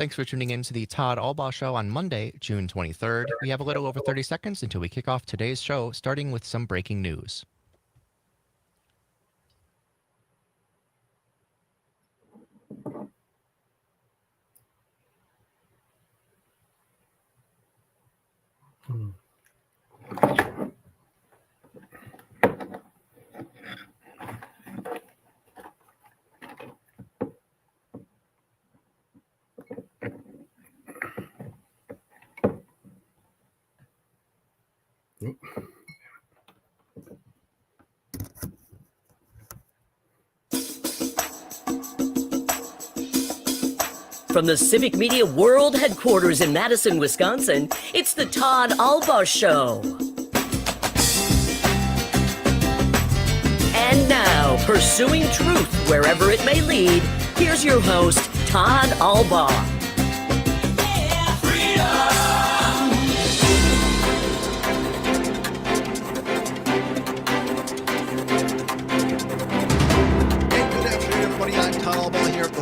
Thanks for tuning in to the Todd Allbaugh Show on Monday, June 23rd. We have a little over 30 seconds until we kick off today's show, starting with some breaking news. From the Civic Media World Headquarters in Madison, Wisconsin, it's the Todd Allbaugh Show. And now, pursuing truth wherever it may lead, here's your host, Todd Allbaugh.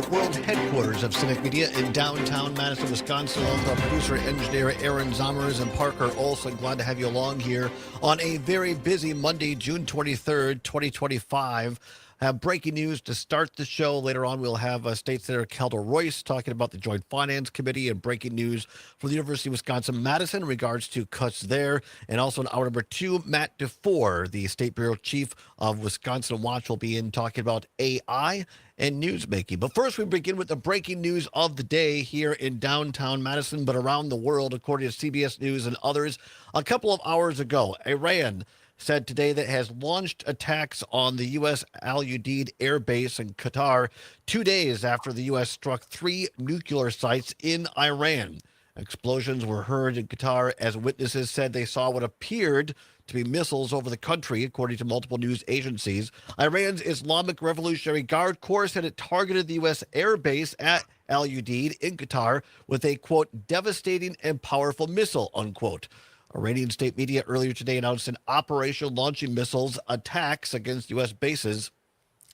World headquarters of Civic Media in downtown Madison, Wisconsin. Along with our producer and engineer Aaron Zommers and Parker Olson. Glad to have you along here on a very busy Monday, June 23rd, 2025. Have breaking news to start the show. Later on, we'll have State Senator Kelda Royce talking about the Joint Finance Committee and breaking news from the University of Wisconsin-Madison in regards to cuts there. And also in hour number 2, Matt DeFore, the State Bureau Chief of Wisconsin Watch, will be in talking about AI and newsmaking. But first, we begin with the breaking news of the day here in downtown Madison, but around the world, according to CBS News and others. A couple of hours ago, Iran said today that it has launched attacks on the U.S. Al-Udeid Air Base in Qatar 2 days after the U.S. struck 3 nuclear sites in Iran. Explosions were heard in Qatar as witnesses said they saw what appeared to be missiles over the country, according to multiple news agencies. Iran's Islamic Revolutionary Guard Corps said it targeted the U.S. Air Base at Al-Udeid in Qatar with a, quote, devastating and powerful missile, unquote. Iranian state media earlier today announced an operation launching missiles attacks against U.S. bases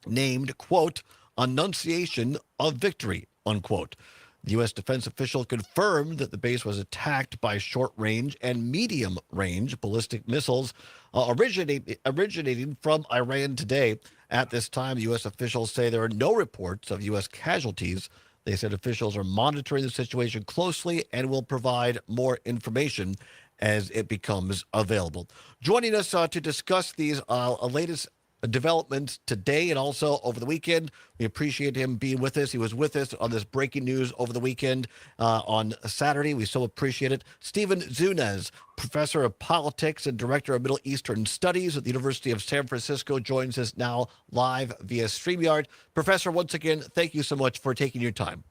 named, quote, Annunciation of Victory, unquote. The U.S. defense official confirmed that the base was attacked by short-range and medium-range ballistic missiles originating from Iran today. At this time, U.S. officials say there are no reports of U.S. casualties. They said officials are monitoring the situation closely and will provide more information as it becomes available. Joining us to discuss these latest developments today and also over the weekend, we appreciate him being with us. He was with us on this breaking news over the weekend on Saturday. We so appreciate it. Stephen Zunez, professor of politics and director of Middle Eastern Studies at the University of San Francisco, joins us now live via StreamYard. Professor, once again, thank you so much for taking your time.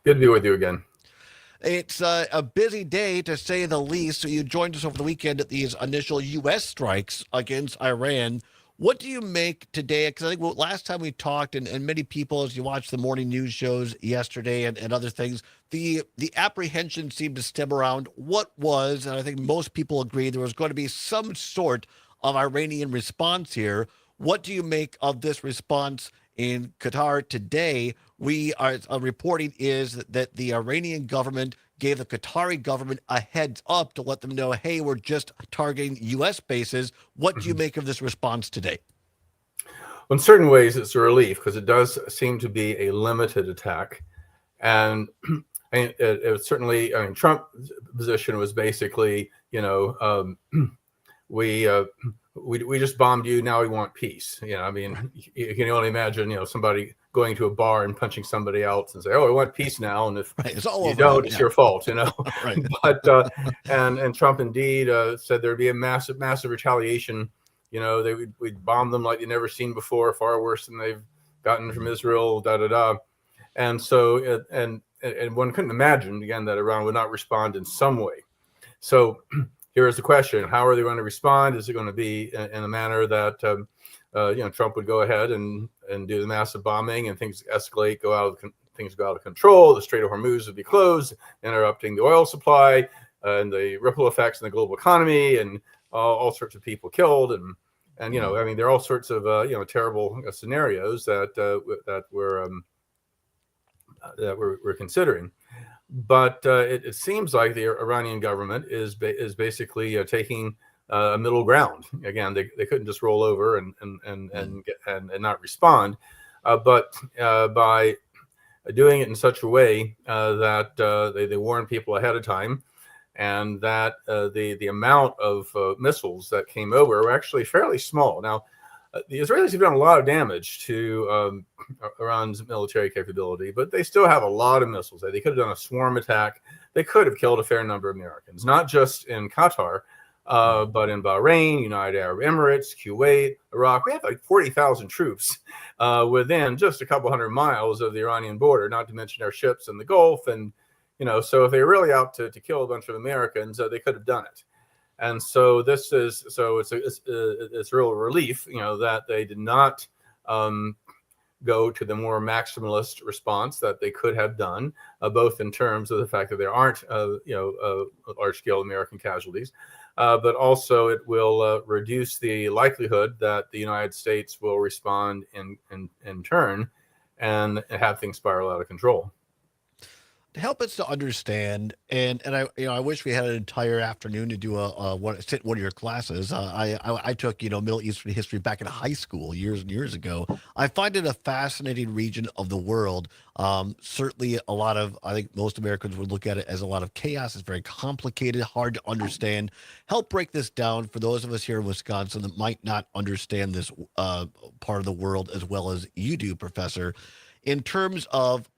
Good to be with you again. It's a busy day, to say the least. So you joined us over the weekend at these initial U.S. strikes against Iran. What do you make today? Because I think last time we talked, and many people, as you watched the morning news shows yesterday and other things, the apprehension seemed to stem around what was, and I think most people agree, there was going to be some sort of Iranian response here. What do you make of this response in Qatar today? We are reporting is that the Iranian government gave the Qatari government a heads up to let them know, hey, we're just targeting U.S. bases. What do you make of this response today? Well, in certain ways, it's a relief because it does seem to be a limited attack. And it certainly, Trump's position was basically, we just bombed you. Now we want peace. You can only imagine, somebody going to a bar and punching somebody else and say, "Oh, I want peace now." And if it's all you over don't, it's your fault, Right. But and Trump indeed said there'd be a massive retaliation. We'd bomb them like they've never seen before, far worse than they've gotten from Israel. And so and one couldn't imagine again that Iran would not respond in some way. So here is the question: how are they going to respond? Is it going to be in a manner that Trump would go ahead and do the massive bombing and things escalate, things go out of control? The Strait of Hormuz would be closed, interrupting the oil supply and the ripple effects in the global economy, and all sorts of people killed, and there are all sorts of terrible scenarios that we're considering. But it seems like the Iranian government is basically taking a middle ground. Again, they couldn't just roll over and not respond, but by doing it in such a way that they warn people ahead of time, and that the amount of missiles that came over were actually fairly small. Now, the Israelis have done a lot of damage to Iran's military capability, but they still have a lot of missiles. They could have done a swarm attack. They could have killed a fair number of Americans, not just in Qatar, but in Bahrain, United Arab Emirates, Kuwait, Iraq. We have like 40,000 troops within just a couple hundred miles of the Iranian border, not to mention our ships in the Gulf. And, so if they're really out to kill a bunch of Americans, they could have done it. And so it's a real relief, that they did not go to the more maximalist response that they could have done, both in terms of the fact that there aren't, large-scale American casualties, but also it will reduce the likelihood that the United States will respond in turn and have things spiral out of control. To help us to understand, and I wish we had an entire afternoon to do sit one of your classes. I took Middle Eastern history back in high school years and years ago. I find it a fascinating region of the world. Certainly, I think most Americans would look at it as a lot of chaos. It's very complicated, hard to understand. Help break this down for those of us here in Wisconsin that might not understand this part of the world as well as you do, Professor. In terms of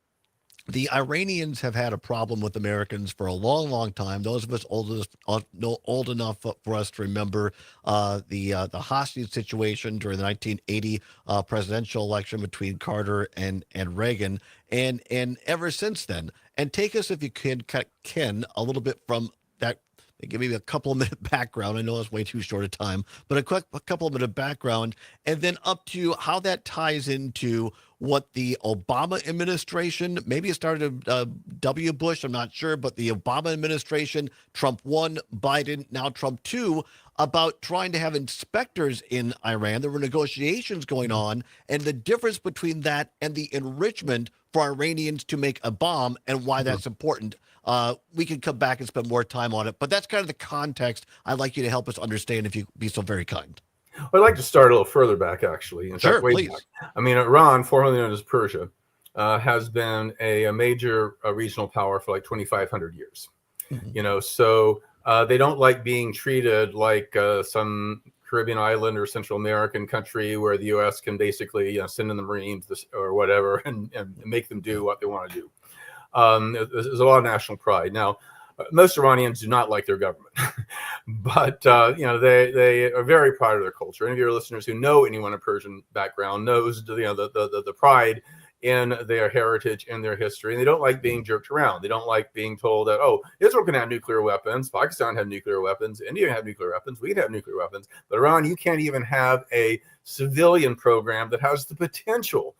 the Iranians have had a problem with Americans for a long, long time. Those of us old enough for us to remember the hostage situation during the 1980 presidential election between Carter and Reagan, and ever since then. And take us, if you can, Ken, a little bit from that. Give me a couple of minute background. I know it's way too short a time, but a couple of minute background, and then up to how that ties into what the Obama administration, maybe it started W. Bush, I'm not sure, but the Obama administration, Trump 1, Biden, now Trump 2, about trying to have inspectors in Iran. There were negotiations going on, and the difference between that and the enrichment for Iranians to make a bomb and why that's important. We can come back and spend more time on it, but that's kind of the context I'd like you to help us understand, if you'd be so very kind. Well, I'd like to start a little further back, actually. In Sure, fact, way please. back. I mean, Iran, formerly known as Persia, has been a major regional power for like 2,500 years. Mm-hmm. So they don't like being treated like some Caribbean island or Central American country where the U.S. can basically send in the Marines or whatever and make them do what they want to do. There's a lot of national pride. Now, most Iranians do not like their government, but they are very proud of their culture. Any of your listeners who know anyone of Persian background knows the pride in their heritage and their history, and they don't like being jerked around. They don't like being told that, oh, Israel can have nuclear weapons, Pakistan have nuclear weapons, India can have nuclear weapons, we can have nuclear weapons, but Iran, you can't even have a civilian program that has the potential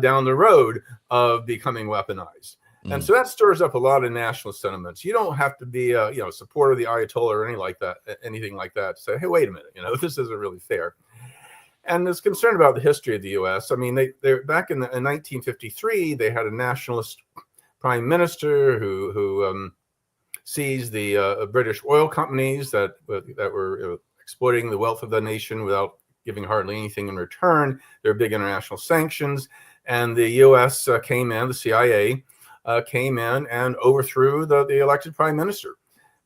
down the road of becoming weaponized. And so that stirs up a lot of nationalist sentiments. You don't have to be a supporter of the Ayatollah or anything like that to say, hey, wait a minute, this isn't really fair. And is concerned about the history of the U.S. I mean, they're back in 1953, they had a nationalist prime minister who seized the British oil companies that were exploiting the wealth of the nation without giving hardly anything in return. There were big international sanctions, and the U.S. came in, the CIA came in and overthrew the elected prime minister.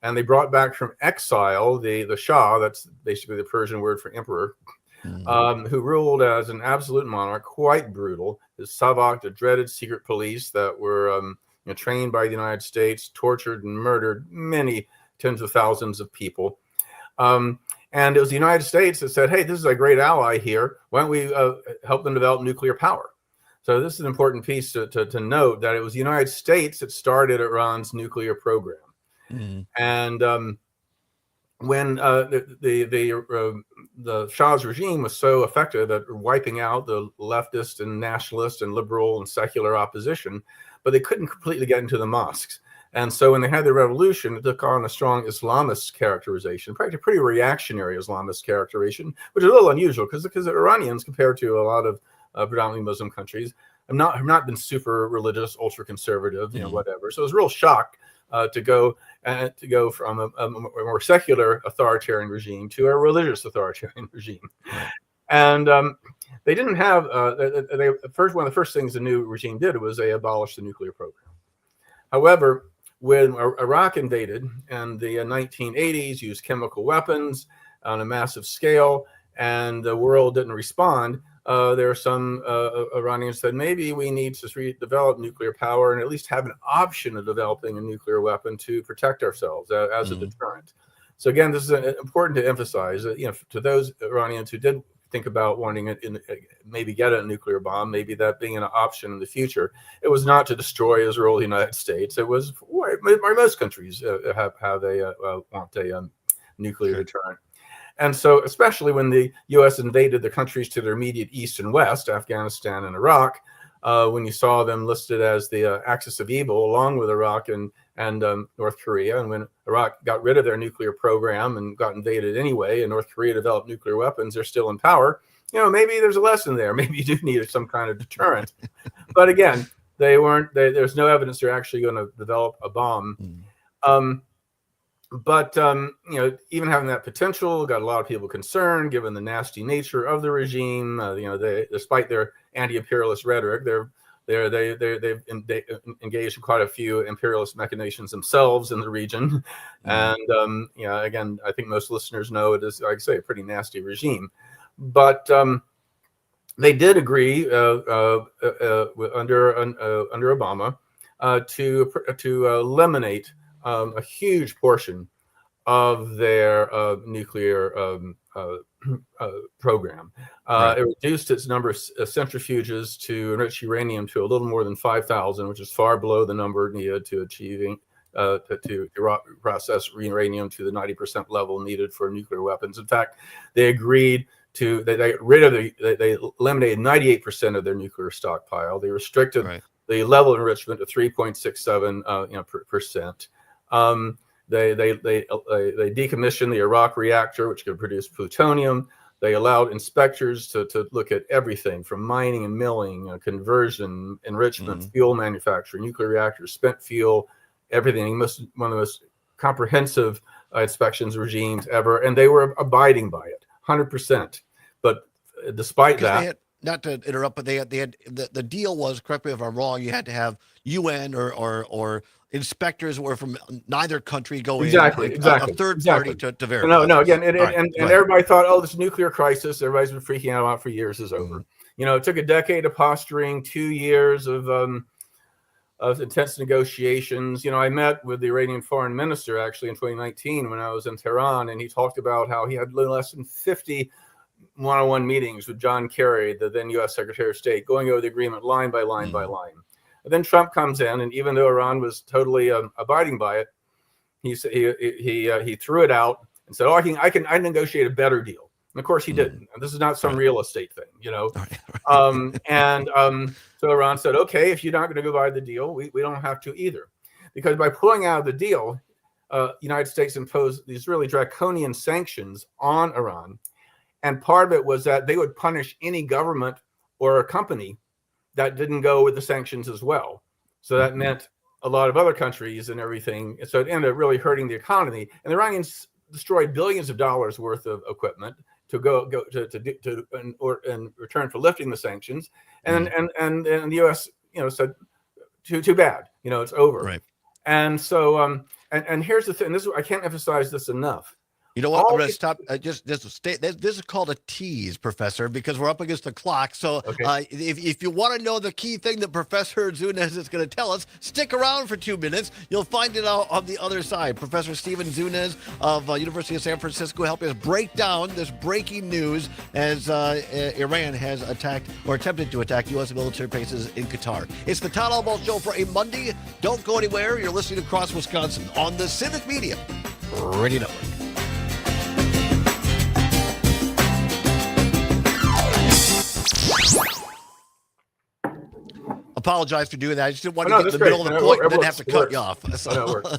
And they brought back from exile the Shah, that's basically the Persian word for emperor, who ruled as an absolute monarch, quite brutal. His Savak, the dreaded secret police that were trained by the United States, tortured and murdered many tens of thousands of people. And it was the United States that said, hey, this is a great ally here. Why don't we help them develop nuclear power? So this is an important piece to note, that it was the United States that started Iran's nuclear program. And when the Shah's regime was so effective at wiping out the leftist and nationalist and liberal and secular opposition, but they couldn't completely get into the mosques. And so when they had the revolution, it took on a strong Islamist characterization, practically pretty reactionary Islamist characterization, which is a little unusual because the Iranians, compared to a lot of predominantly Muslim countries, have not been super religious, ultra conservative, whatever. So it was a real shock to go from a more secular authoritarian regime to a religious authoritarian regime. And they didn't have one of the first things the new regime did was they abolished the nuclear program. However, when Iraq invaded and the 1980s, used chemical weapons on a massive scale, and the world didn't respond, there are some Iranians said maybe we need to develop nuclear power and at least have an option of developing a nuclear weapon to protect ourselves as a deterrent. So again, this is important to emphasize that, to those Iranians who did think about wanting it maybe get a nuclear bomb, maybe that being an option in the future, it was not to destroy Israel or the United States. It was most countries want a nuclear deterrent. And so, especially when the U.S. invaded the countries to their immediate east and west, Afghanistan and Iraq, when you saw them listed as the axis of evil, along with Iraq and North Korea, and when Iraq got rid of their nuclear program and got invaded anyway, and North Korea developed nuclear weapons, they're still in power. Maybe there's a lesson there. Maybe you do need some kind of deterrent. But again, they weren't. There's no evidence they're actually going to develop a bomb. But even having that potential got a lot of people concerned, given the nasty nature of the regime. Despite their anti-imperialist rhetoric, they've engaged in quite a few imperialist machinations themselves in the region. And again, I think most listeners know it is, like I say, a pretty nasty regime. But they did agree under Obama to eliminate a huge portion of their nuclear program. It reduced its number of centrifuges to enrich uranium to a little more than 5,000, which is far below the number needed to achieving to process uranium to the 90% level needed for nuclear weapons. In fact, they agreed to they eliminated 98% of their nuclear stockpile. They restricted the level of enrichment to 3.67 percent. They decommissioned the Iraq reactor, which could produce plutonium. They allowed inspectors to look at everything from mining and milling, conversion, enrichment, fuel manufacturing, nuclear reactors, spent fuel, everything. One of the most comprehensive inspections regimes ever, and they were abiding by it 100%. But despite that, not to interrupt, but they had the deal was, correct me if I'm wrong, you had to have UN or inspectors were from neither country go exactly. a third party to verify. No, again, and everybody thought, oh, this nuclear crisis everybody's been freaking out about for years is over. It took a decade of posturing, 2 years of intense negotiations. I met with the Iranian foreign minister actually in 2019 when I was in Tehran, and he talked about how he had less than 50 one-on-one meetings with John Kerry, the then U.S. Secretary of State, going over the agreement line by line by line. And then Trump comes in, and even though Iran was totally abiding by it, he threw it out and said, "Oh, I negotiate a better deal." And of course, he didn't. And this is not some real estate thing, So Iran said, "Okay, if you're not going to go by the deal, we don't have to either," because by pulling out of the deal, United States imposed these really draconian sanctions on Iran. And part of it was that they would punish any government or a company that didn't go with the sanctions as well. So that meant a lot of other countries and everything. So it ended up really hurting the economy. And the Iranians destroyed billions of dollars worth of equipment to go in return for lifting the sanctions. And the U.S. said, too bad. It's over. Right. And so and here's the thing. I can't emphasize this enough. You know what? I'm going to stop. Just stay. This is called a tease, Professor, because we're up against the clock. So if you want to know the key thing that Professor Zunez is going to tell us, stick around for 2 minutes. You'll find it out on the other side. Professor Stephen Zunez of University of San Francisco helping us break down this breaking news as Iran has attacked or attempted to attack U.S. military bases in Qatar. It's the Todd Allbaugh Show for a Monday. Don't go anywhere. You're listening to Cross Wisconsin on the Civic Media Radio Network. apologize for doing that. I just didn't want Oh, to no, get in that's the middle great. of the No, point and then have to it cut works. you off. Oh, no, it works.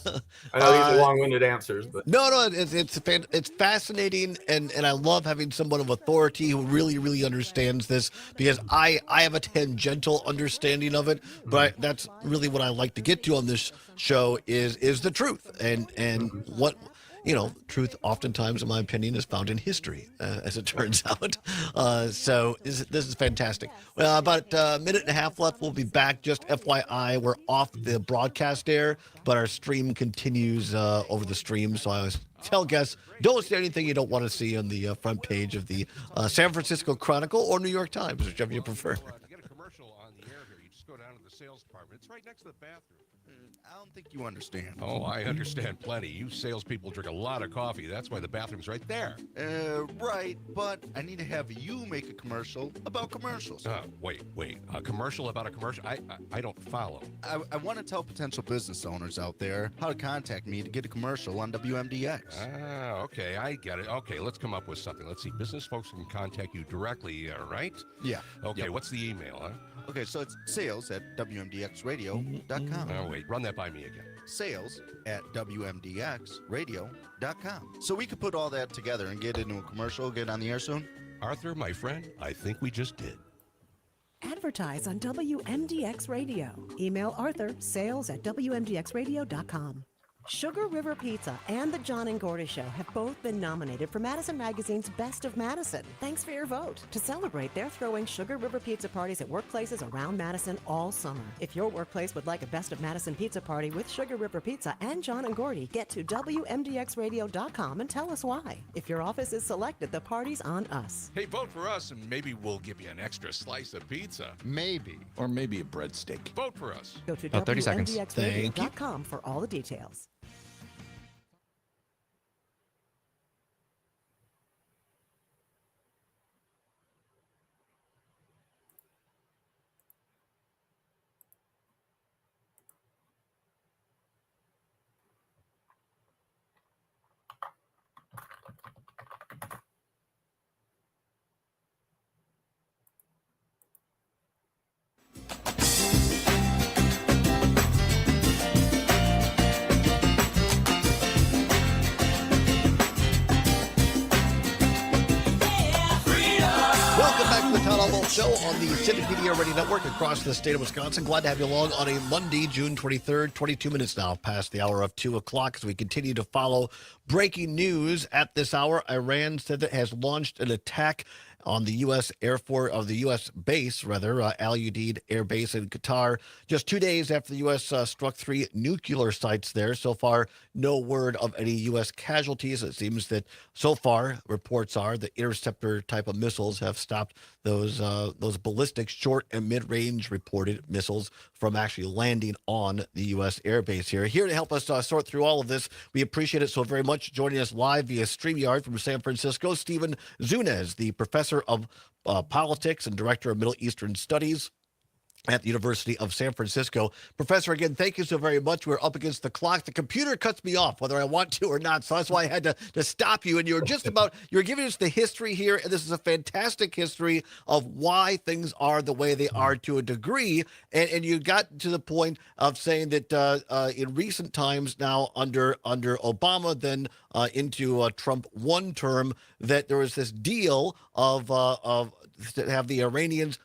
I know these are long-winded answers, but No, it's fascinating, and I love having someone of authority who really understands this, because I have a tangential understanding of it, but that's really what I like to get to on this show is the truth, and what. Truth oftentimes, in my opinion, is found in history, as it turns out. So this is fantastic. Well, about a minute and a half left. We'll be back. Just FYI, we're off the broadcast air, but our stream continues over the stream. So I always tell guests, don't say anything you don't want to see on the front page of the San Francisco Chronicle or New York Times, whichever you prefer. To get a commercial on the air here, you just go down to the sales department. It's right next to the bathroom. I don't think you understand. Oh, I understand plenty. You salespeople drink a lot of coffee. That's why the bathroom's right there. Right, but I need to have you make a commercial about commercials. Wait. A commercial about a commercial? I don't follow. I want to tell potential business owners out there how to contact me to get a commercial on WMDX. Okay, I get it. Okay, let's come up with something. Let's see. Business folks can contact you directly, right? Yeah. Okay, Yep. What's the email, huh? Okay, so it's sales@WMDXradio.com. Oh, wait, run that by me again. Sales@WMDXradio.com. So we could put all that together and get into a commercial, get on the air soon? Arthur, my friend, I think we just did. Advertise on WMDX Radio. Email Arthur, sales@WMDXradio.com. Sugar River Pizza and The John and Gordy Show have both been nominated for Madison Magazine's Best of Madison. Thanks for your vote. To celebrate, they're throwing Sugar River Pizza parties at workplaces around Madison all summer. If your workplace would like a Best of Madison pizza party with Sugar River Pizza and John and Gordy, get to WMDXradio.com and tell us why. If your office is selected, the party's on us. Hey, vote for us, and maybe we'll give you an extra slice of pizza. Maybe. Or maybe a breadstick. Vote for us. Go to 30 seconds. WMDXradio.com for all the details. Show on the Civic Media Radio Network across the state of Wisconsin. Glad to have you along on a Monday, June 23rd, 22 minutes now past the hour of 2 o'clock as we continue to follow breaking news at this hour. Iran said that it has launched an attack on the U.S. Air Force, of the U.S. base, rather, Al Udeid Air Base in Qatar, just 2 days after the U.S. Struck 3 nuclear sites there. So far, no word of any U.S. casualties. It seems that so far, reports are that interceptor type of missiles have stopped those ballistic short and mid-range reported missiles from actually landing on the U.S. Air Base here. Here to help us sort through all of this, we appreciate it so very much. Joining us live via StreamYard from San Francisco, Stephen Zunez, the professor of politics and director of Middle Eastern Studies at the University of San Francisco. Professor, again, thank you so very much. We're up against the clock. The computer cuts me off whether I want to or not, so that's why I had to stop you. And you're giving us the history here, and this is a fantastic history of why things are the way they are to a degree. And you got to the point of saying that in recent times now under Obama, then into Trump one term, that there was this deal of to have the Iranians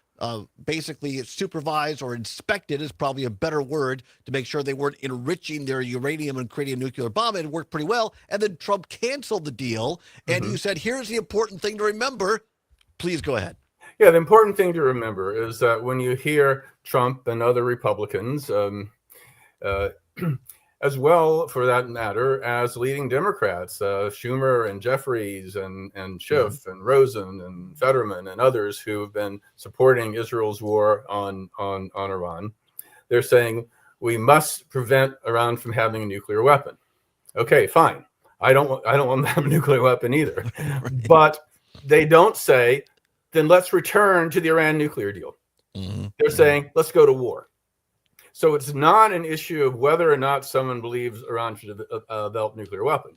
basically supervised or inspected is probably a better word, to make sure they weren't enriching their uranium and creating a nuclear bomb. It worked pretty well. And then Trump canceled the deal. And you said, here's the important thing to remember. Please go ahead. Yeah, the important thing to remember is that when you hear Trump and other Republicans, as well, for that matter, as leading Democrats, Schumer and Jeffries and Schiff and Rosen and Fetterman and others who have been supporting Israel's war on Iran, they're saying we must prevent Iran from having a nuclear weapon. Okay, fine. I don't want them to have a nuclear weapon either. Right. But they don't say, then let's return to the Iran nuclear deal. They're saying, let's go to war. So it's not an issue of whether or not someone believes Iran should develop a nuclear weapon.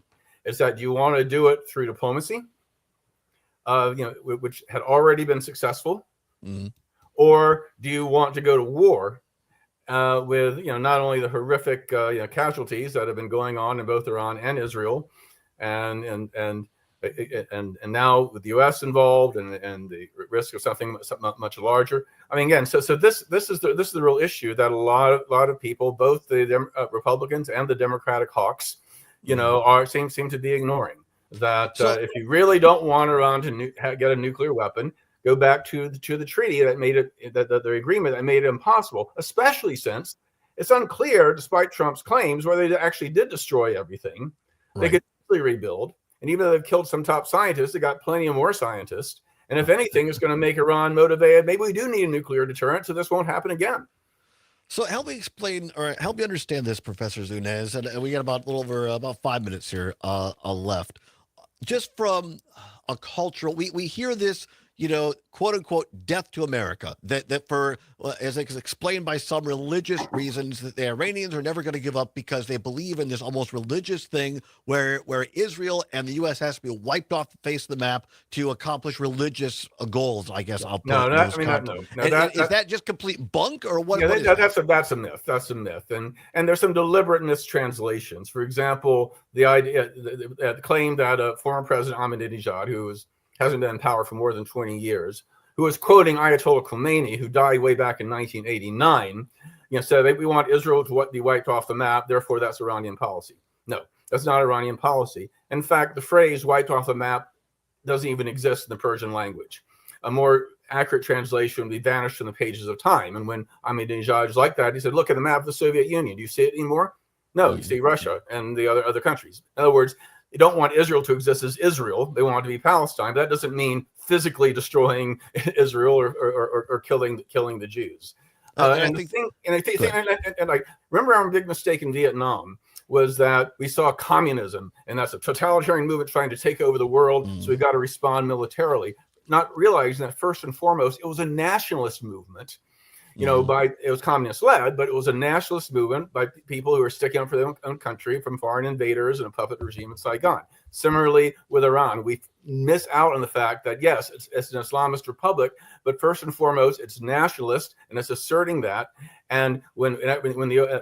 It's that, do you want to do it through diplomacy, which had already been successful, or do you want to go to war with not only the horrific casualties that have been going on in both Iran and Israel, and now with the U.S. involved and the risk of something much larger. I mean, again, so this is the real issue that a lot of people, both the Republicans and the Democratic hawks, seem to be ignoring. That if you really don't want Iran to get a nuclear weapon, go back to the treaty that made it, the agreement that made it impossible, especially since it's unclear, despite Trump's claims, whether they actually did destroy everything. Right. They could easily rebuild. And even though they've killed some top scientists, they got plenty of more scientists. And if anything, it's going to make Iran motivated. Maybe we do need a nuclear deterrent, so this won't happen again. So help me explain, or help me understand this, Professor Zunez. And we got about a little over about 5 minutes here left. Just from a cultural, we hear this, quote unquote, death to America, that for, as it's explained by some religious reasons, that the Iranians are never going to give up because they believe in this almost religious thing where Israel and the U.S. has to be wiped off the face of the map to accomplish religious goals, I guess. Is that just complete bunk or what? Yeah, that's a myth. That's a myth. And there's some deliberate mistranslations. For example, the claim that former President Ahmadinejad, who hasn't been in power for more than 20 years, who was quoting Ayatollah Khomeini, who died way back in 1989, said that we want Israel to be wiped off the map, therefore that's Iranian policy. No, that's not Iranian policy. In fact, the phrase wiped off the map doesn't even exist in the Persian language. A more accurate translation would be vanished from the pages of time. And when Ahmadinejad was like that, he said, look at the map of the Soviet Union. Do you see it anymore? No, you see Russia and the other countries. In other words, they don't want Israel to exist as Israel. They want it to be Palestine. But that doesn't mean physically destroying Israel or killing the Jews. Remember our big mistake in Vietnam was that we saw communism, and that's a totalitarian movement trying to take over the world. So we've got to respond militarily, not realizing that first and foremost it was a nationalist movement. It was communist led, but it was a nationalist movement by people who were sticking up for their own country from foreign invaders and a puppet regime in Saigon. Similarly with Iran, we miss out on the fact that yes, it's an Islamist republic, but first and foremost, it's nationalist and it's asserting that. And when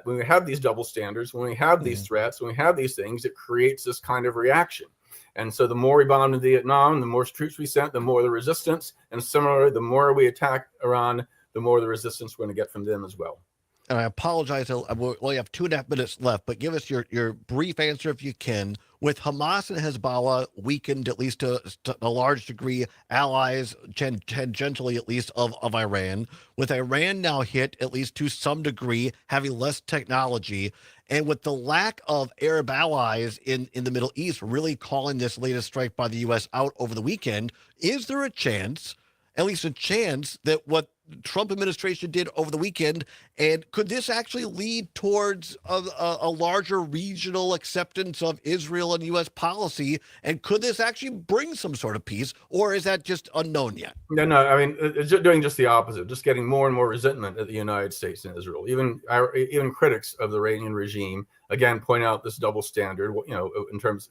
we have these double standards, when we have these threats, when we have these things, it creates this kind of reaction. And so the more we bombed in Vietnam, the more troops we sent, the more the resistance. And similarly, the more we attack Iran, the more the resistance we're going to get from them as well. And I apologize, we only have 2.5 minutes left, but give us your brief answer if you can. With Hamas and Hezbollah weakened, at least to a large degree, allies, tangentially at least, of Iran, with Iran now hit, at least to some degree, having less technology, and with the lack of Arab allies in the Middle East really calling this latest strike by the U.S. out over the weekend, is there a chance, at least a chance, that what Trump administration did over the weekend, and could this actually lead towards a larger regional acceptance of Israel and U.S. policy, and could this actually bring some sort of peace, or is that just unknown yet? No, I mean, it's doing just the opposite, just getting more and more resentment at the United States and Israel. Even critics of the Iranian regime, again, point out this double standard, in terms,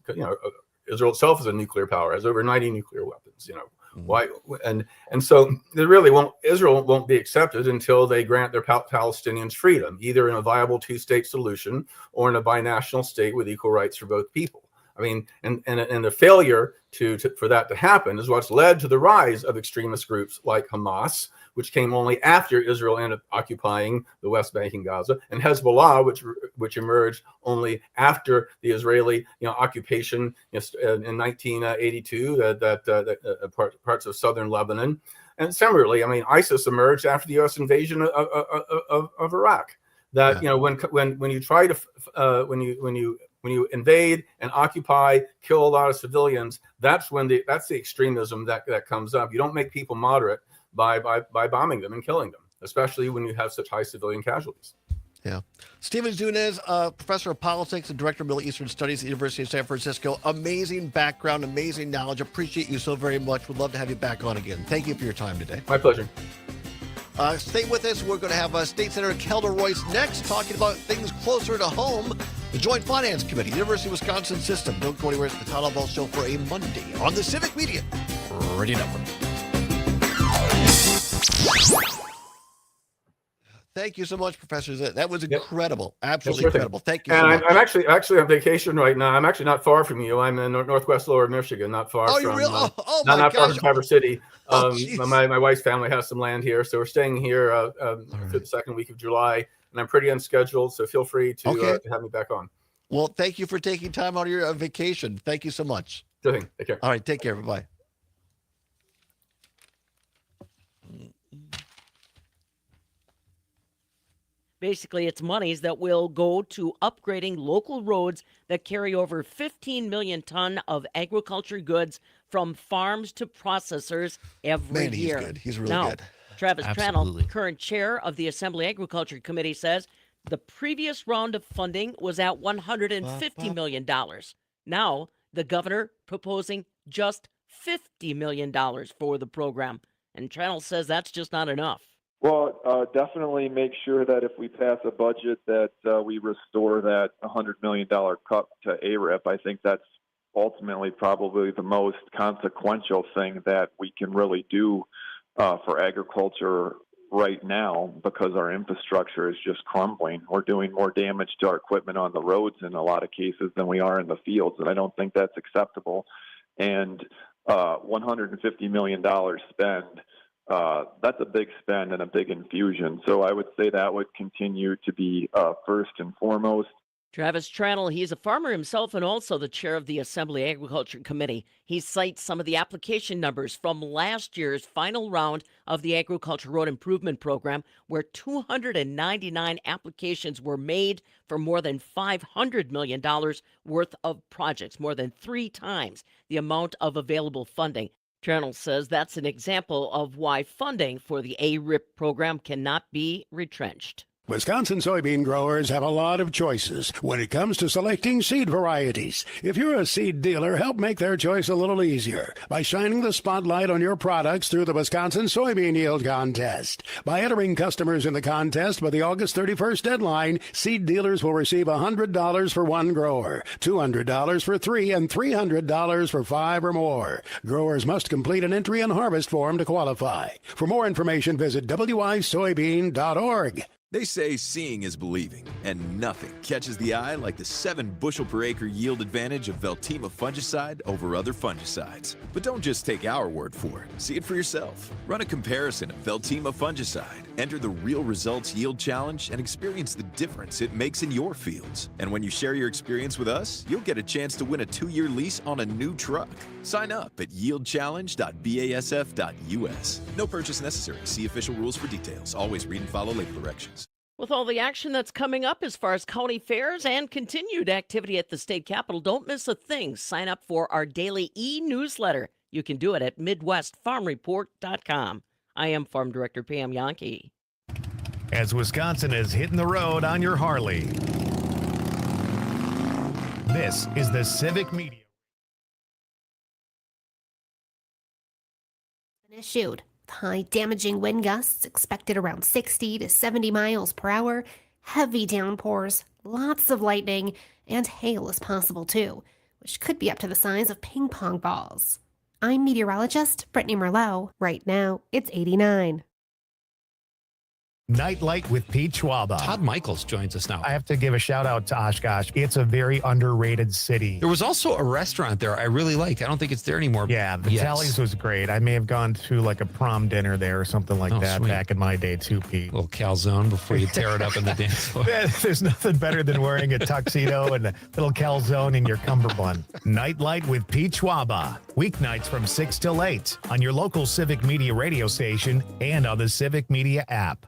Israel itself is a nuclear power, has over 90 nuclear weapons, Why and so Israel won't be accepted until they grant their Palestinians freedom, either in a viable two-state solution or in a binational state with equal rights for both people. I mean, and the failure for that to happen is what's led to the rise of extremist groups like Hamas, which came only after Israel ended up occupying the West Bank and Gaza, and Hezbollah, which emerged only after the Israeli occupation in 1982, parts of southern Lebanon, and similarly, I mean, ISIS emerged after the U.S. invasion of Iraq. That when you try to when you invade and occupy, kill a lot of civilians, that's the extremism that comes up. You don't make people moderate by bombing them and killing them, especially when you have such high civilian casualties. Yeah. Stephen Zunez, professor of politics and director of Middle Eastern Studies at the University of San Francisco. Amazing background, amazing knowledge. Appreciate you so very much. Would love to have you back on again. Thank you for your time today. My pleasure. Stay with us. We're going to have State Senator Kelda Royce next, talking about things closer to home. The Joint Finance Committee, University of Wisconsin System. Don't go anywhere. It's the Todd Allbaugh Show for a Monday on the Civic Media Radio Network. Thank you so much, Professor. That was Yep. incredible. Absolutely Sure thing. incredible. Thank you And so much. I'm actually on vacation right now. I'm actually not far from you. I'm in northwest Lower Michigan, not far Oh, you from real? Oh my not far gosh. from Traverse City. Oh, jeez. My wife's family has some land here, so we're staying here for the second week of July, and I'm pretty unscheduled. So feel free to have me back on. Well, thank you for taking time out of your vacation. Thank you so much. Sure thing. Take care. All right, take care. Bye-bye. Basically, it's monies that will go to upgrading local roads that carry over 15 million ton of agriculture goods from farms to processors every Man, he's year. good. He's really now, good. Travis Absolutely. Tranel, current chair of the Assembly Agriculture Committee, says the previous round of funding was at $150 million. Now, the governor proposing just $50 million for the program. And Tranel says that's just not enough. Well, definitely make sure that if we pass a budget that we restore that $100 million cut to ARIP. I think that's ultimately probably the most consequential thing that we can really do for agriculture right now, because our infrastructure is just crumbling. We're doing more damage to our equipment on the roads in a lot of cases than we are in the fields, and I don't think that's acceptable. And $150 million spend, that's a big spend and a big infusion. So I would say that would continue to be first and foremost. Travis Tranel, he's a farmer himself and also the chair of the Assembly Agriculture Committee. He cites some of the application numbers from last year's final round of the Agriculture Road Improvement Program, where 299 applications were made for more than $500 million worth of projects, more than 3 times the amount of available funding. Tranel says that's an example of why funding for the ARIP program cannot be retrenched. Wisconsin soybean growers have a lot of choices when it comes to selecting seed varieties. If you're a seed dealer, help make their choice a little easier by shining the spotlight on your products through the Wisconsin Soybean Yield Contest. By entering customers in the contest by the August 31st deadline, seed dealers will receive $100 for one grower, $200 for 3, and $300 for 5 or more. Growers must complete an entry and harvest form to qualify. For more information, visit wisoybean.org. They say seeing is believing, and nothing catches the eye like the 7 bushel per acre yield advantage of Veltima fungicide over other fungicides. But don't just take our word for it. See it for yourself. Run a comparison of Veltima fungicide. Enter the Real Results Yield Challenge and experience the difference it makes in your fields. And when you share your experience with us, you'll get a chance to win a 2-year lease on a new truck. Sign up at yieldchallenge.basf.us. No purchase necessary. See official rules for details. Always read and follow label directions. With all the action that's coming up as far as county fairs and continued activity at the state capitol, don't miss a thing. Sign up for our daily e-newsletter. You can do it at MidwestFarmReport.com. I am Farm Director Pam Yankee. As Wisconsin is hitting the road on your Harley, this is the Civic Media. Issued. High damaging wind gusts expected around 60 to 70 miles per hour, heavy downpours, lots of lightning, and hail is possible too, which could be up to the size of ping pong balls. I'm meteorologist Brittany Merlot. Right now, it's 89. Nightlight with Pete Schwaba. Todd Michaels joins us now. I have to give a shout out to Oshkosh. It's a very underrated city. There was also a restaurant there I really liked. I don't think it's there anymore. Yeah, the Tallies was great. I may have gone to like a prom dinner there or something like that sweet. back in my day too, Pete. A little calzone before you tear it up in the dance floor. There's nothing better than wearing a tuxedo and a little calzone in your cummerbund. Nightlight with Pete Schwaba. Weeknights from 6 till 8 on your local Civic Media radio station and on the Civic Media app.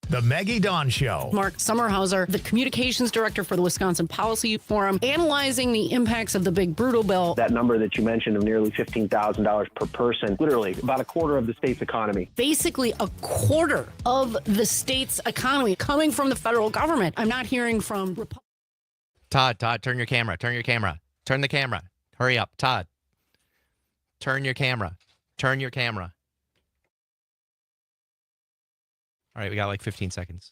The Maggie Dawn Show. Mark Sommerhauser, the communications director for the Wisconsin Policy Forum, analyzing the impacts of the big brutal bill. That number that you mentioned of nearly $15,000 per person, literally about a quarter of the state's economy. Basically a quarter of the state's economy coming from the federal government. I'm not hearing from Todd, turn your camera. Turn the camera. Hurry up, Todd. Turn your camera. All right, we got like 15 seconds.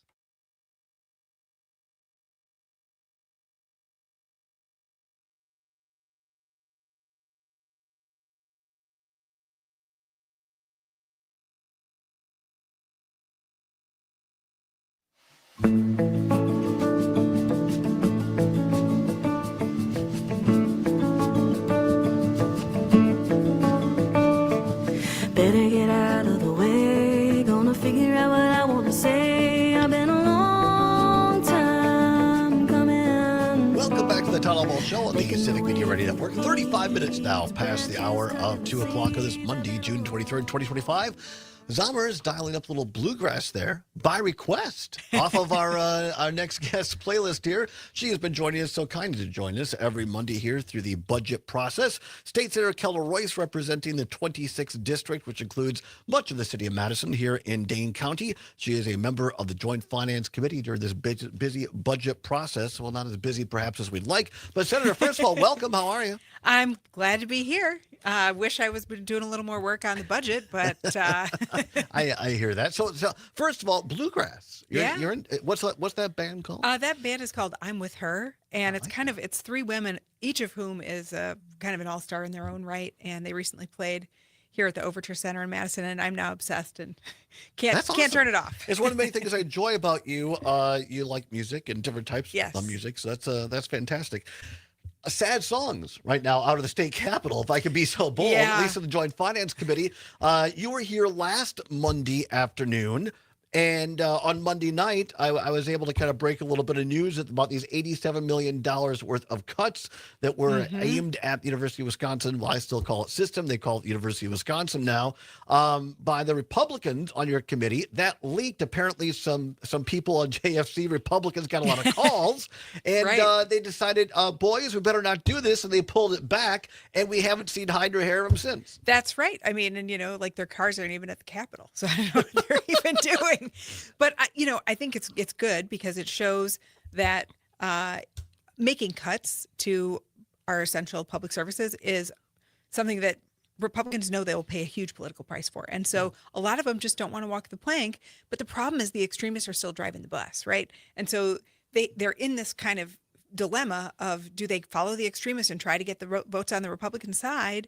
figure out what I want to say. I've been a long time coming. Welcome back to the Todd Allbaugh Show on the Civic Media Radio Network. 35 minutes now past the hour of 2 o'clock on this Monday, June 23rd, 2025. Zommer's dialing up a little bluegrass there by request off of our next guest playlist here. She has been joining us, so kind to join us every Monday here through the budget process. State Senator Keller Royce representing the 26th District, which includes much of the city of Madison here in Dane County. She is a member of the Joint Finance Committee during this busy budget process. Well, not as busy perhaps as we'd like. But Senator, first of all, welcome. How are you? I'm glad to be here. I wish I was doing a little more work on the budget, but I hear that. So first of all, bluegrass. You're in, what's that band called? That band is called I'm With Her, and it's three women, each of whom is kind of an all-star in their own right, and they recently played here at the Overture Center in Madison, and I'm now obsessed and can't turn it off. It's one of the many things I enjoy about you. You like music and different types of music, so that's fantastic. Sad songs right now out of the state capitol, if I could be so bold, at least in the Joint Finance Committee. You were here last Monday afternoon, and on Monday night, I was able to kind of break a little bit of news about these $87 million worth of cuts that were aimed at the University of Wisconsin. Well, I still call it system. They call it the University of Wisconsin now, by the Republicans on your committee. That leaked. Apparently, some people on JFC, Republicans, got a lot of calls, and they decided, boys, we better not do this, and they pulled it back, and we haven't seen hide or hair of them since. That's right. I mean, and their cars aren't even at the Capitol, so I don't know what they're even doing. But I think it's good because it shows that making cuts to our essential public services is something that Republicans know they will pay a huge political price for. And so a lot of them just don't want to walk the plank. But the problem is the extremists are still driving the bus, right? And so they're in this kind of dilemma of, do they follow the extremists and try to get the votes on the Republican side,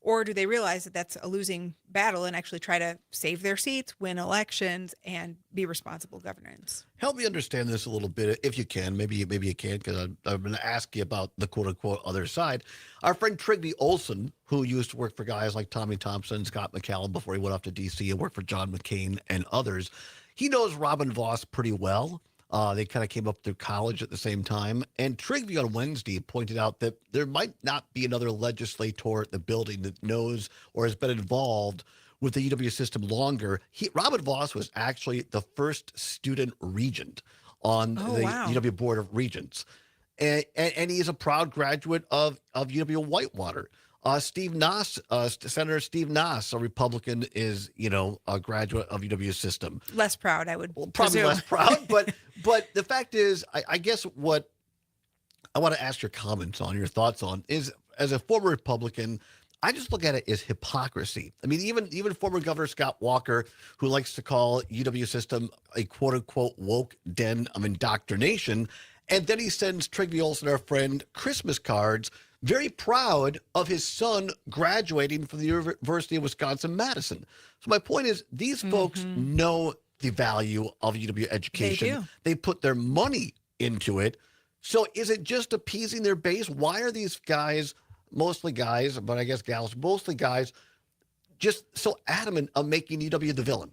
or do they realize that that's a losing battle and actually try to save their seats, win elections, and be responsible governance? Help me understand this a little bit, if you can. Maybe you can't, because I'm going to ask you about the quote-unquote other side. Our friend Trygve Olson, who used to work for guys like Tommy Thompson, Scott McCallum before he went off to D.C. and worked for John McCain and others, he knows Robin Vos pretty well. They kind of came up through college at the same time. And Trygve on Wednesday pointed out that there might not be another legislator at the building that knows or has been involved with the UW system longer. Robin Vos was actually the first student regent on the UW Board of Regents. And he is a proud graduate of UW Whitewater. Steve Noss, Senator Steve Noss, a Republican, is, a graduate of UW system. Less proud, I would probably presume. less proud, but the fact is, I guess what I want to ask your comments on, your thoughts on, is as a former Republican, I just look at it as hypocrisy. I mean, even former Governor Scott Walker, who likes to call UW system a quote unquote woke den of indoctrination, and then he sends Trygve Olson, our friend, Christmas cards, very proud of his son graduating from the University of Wisconsin-Madison. So my point is, these folks know the value of UW education. They do. They put their money into it. So is it just appeasing their base? Why are these guys, mostly guys, but I guess gals, mostly guys, just so adamant of making UW the villain?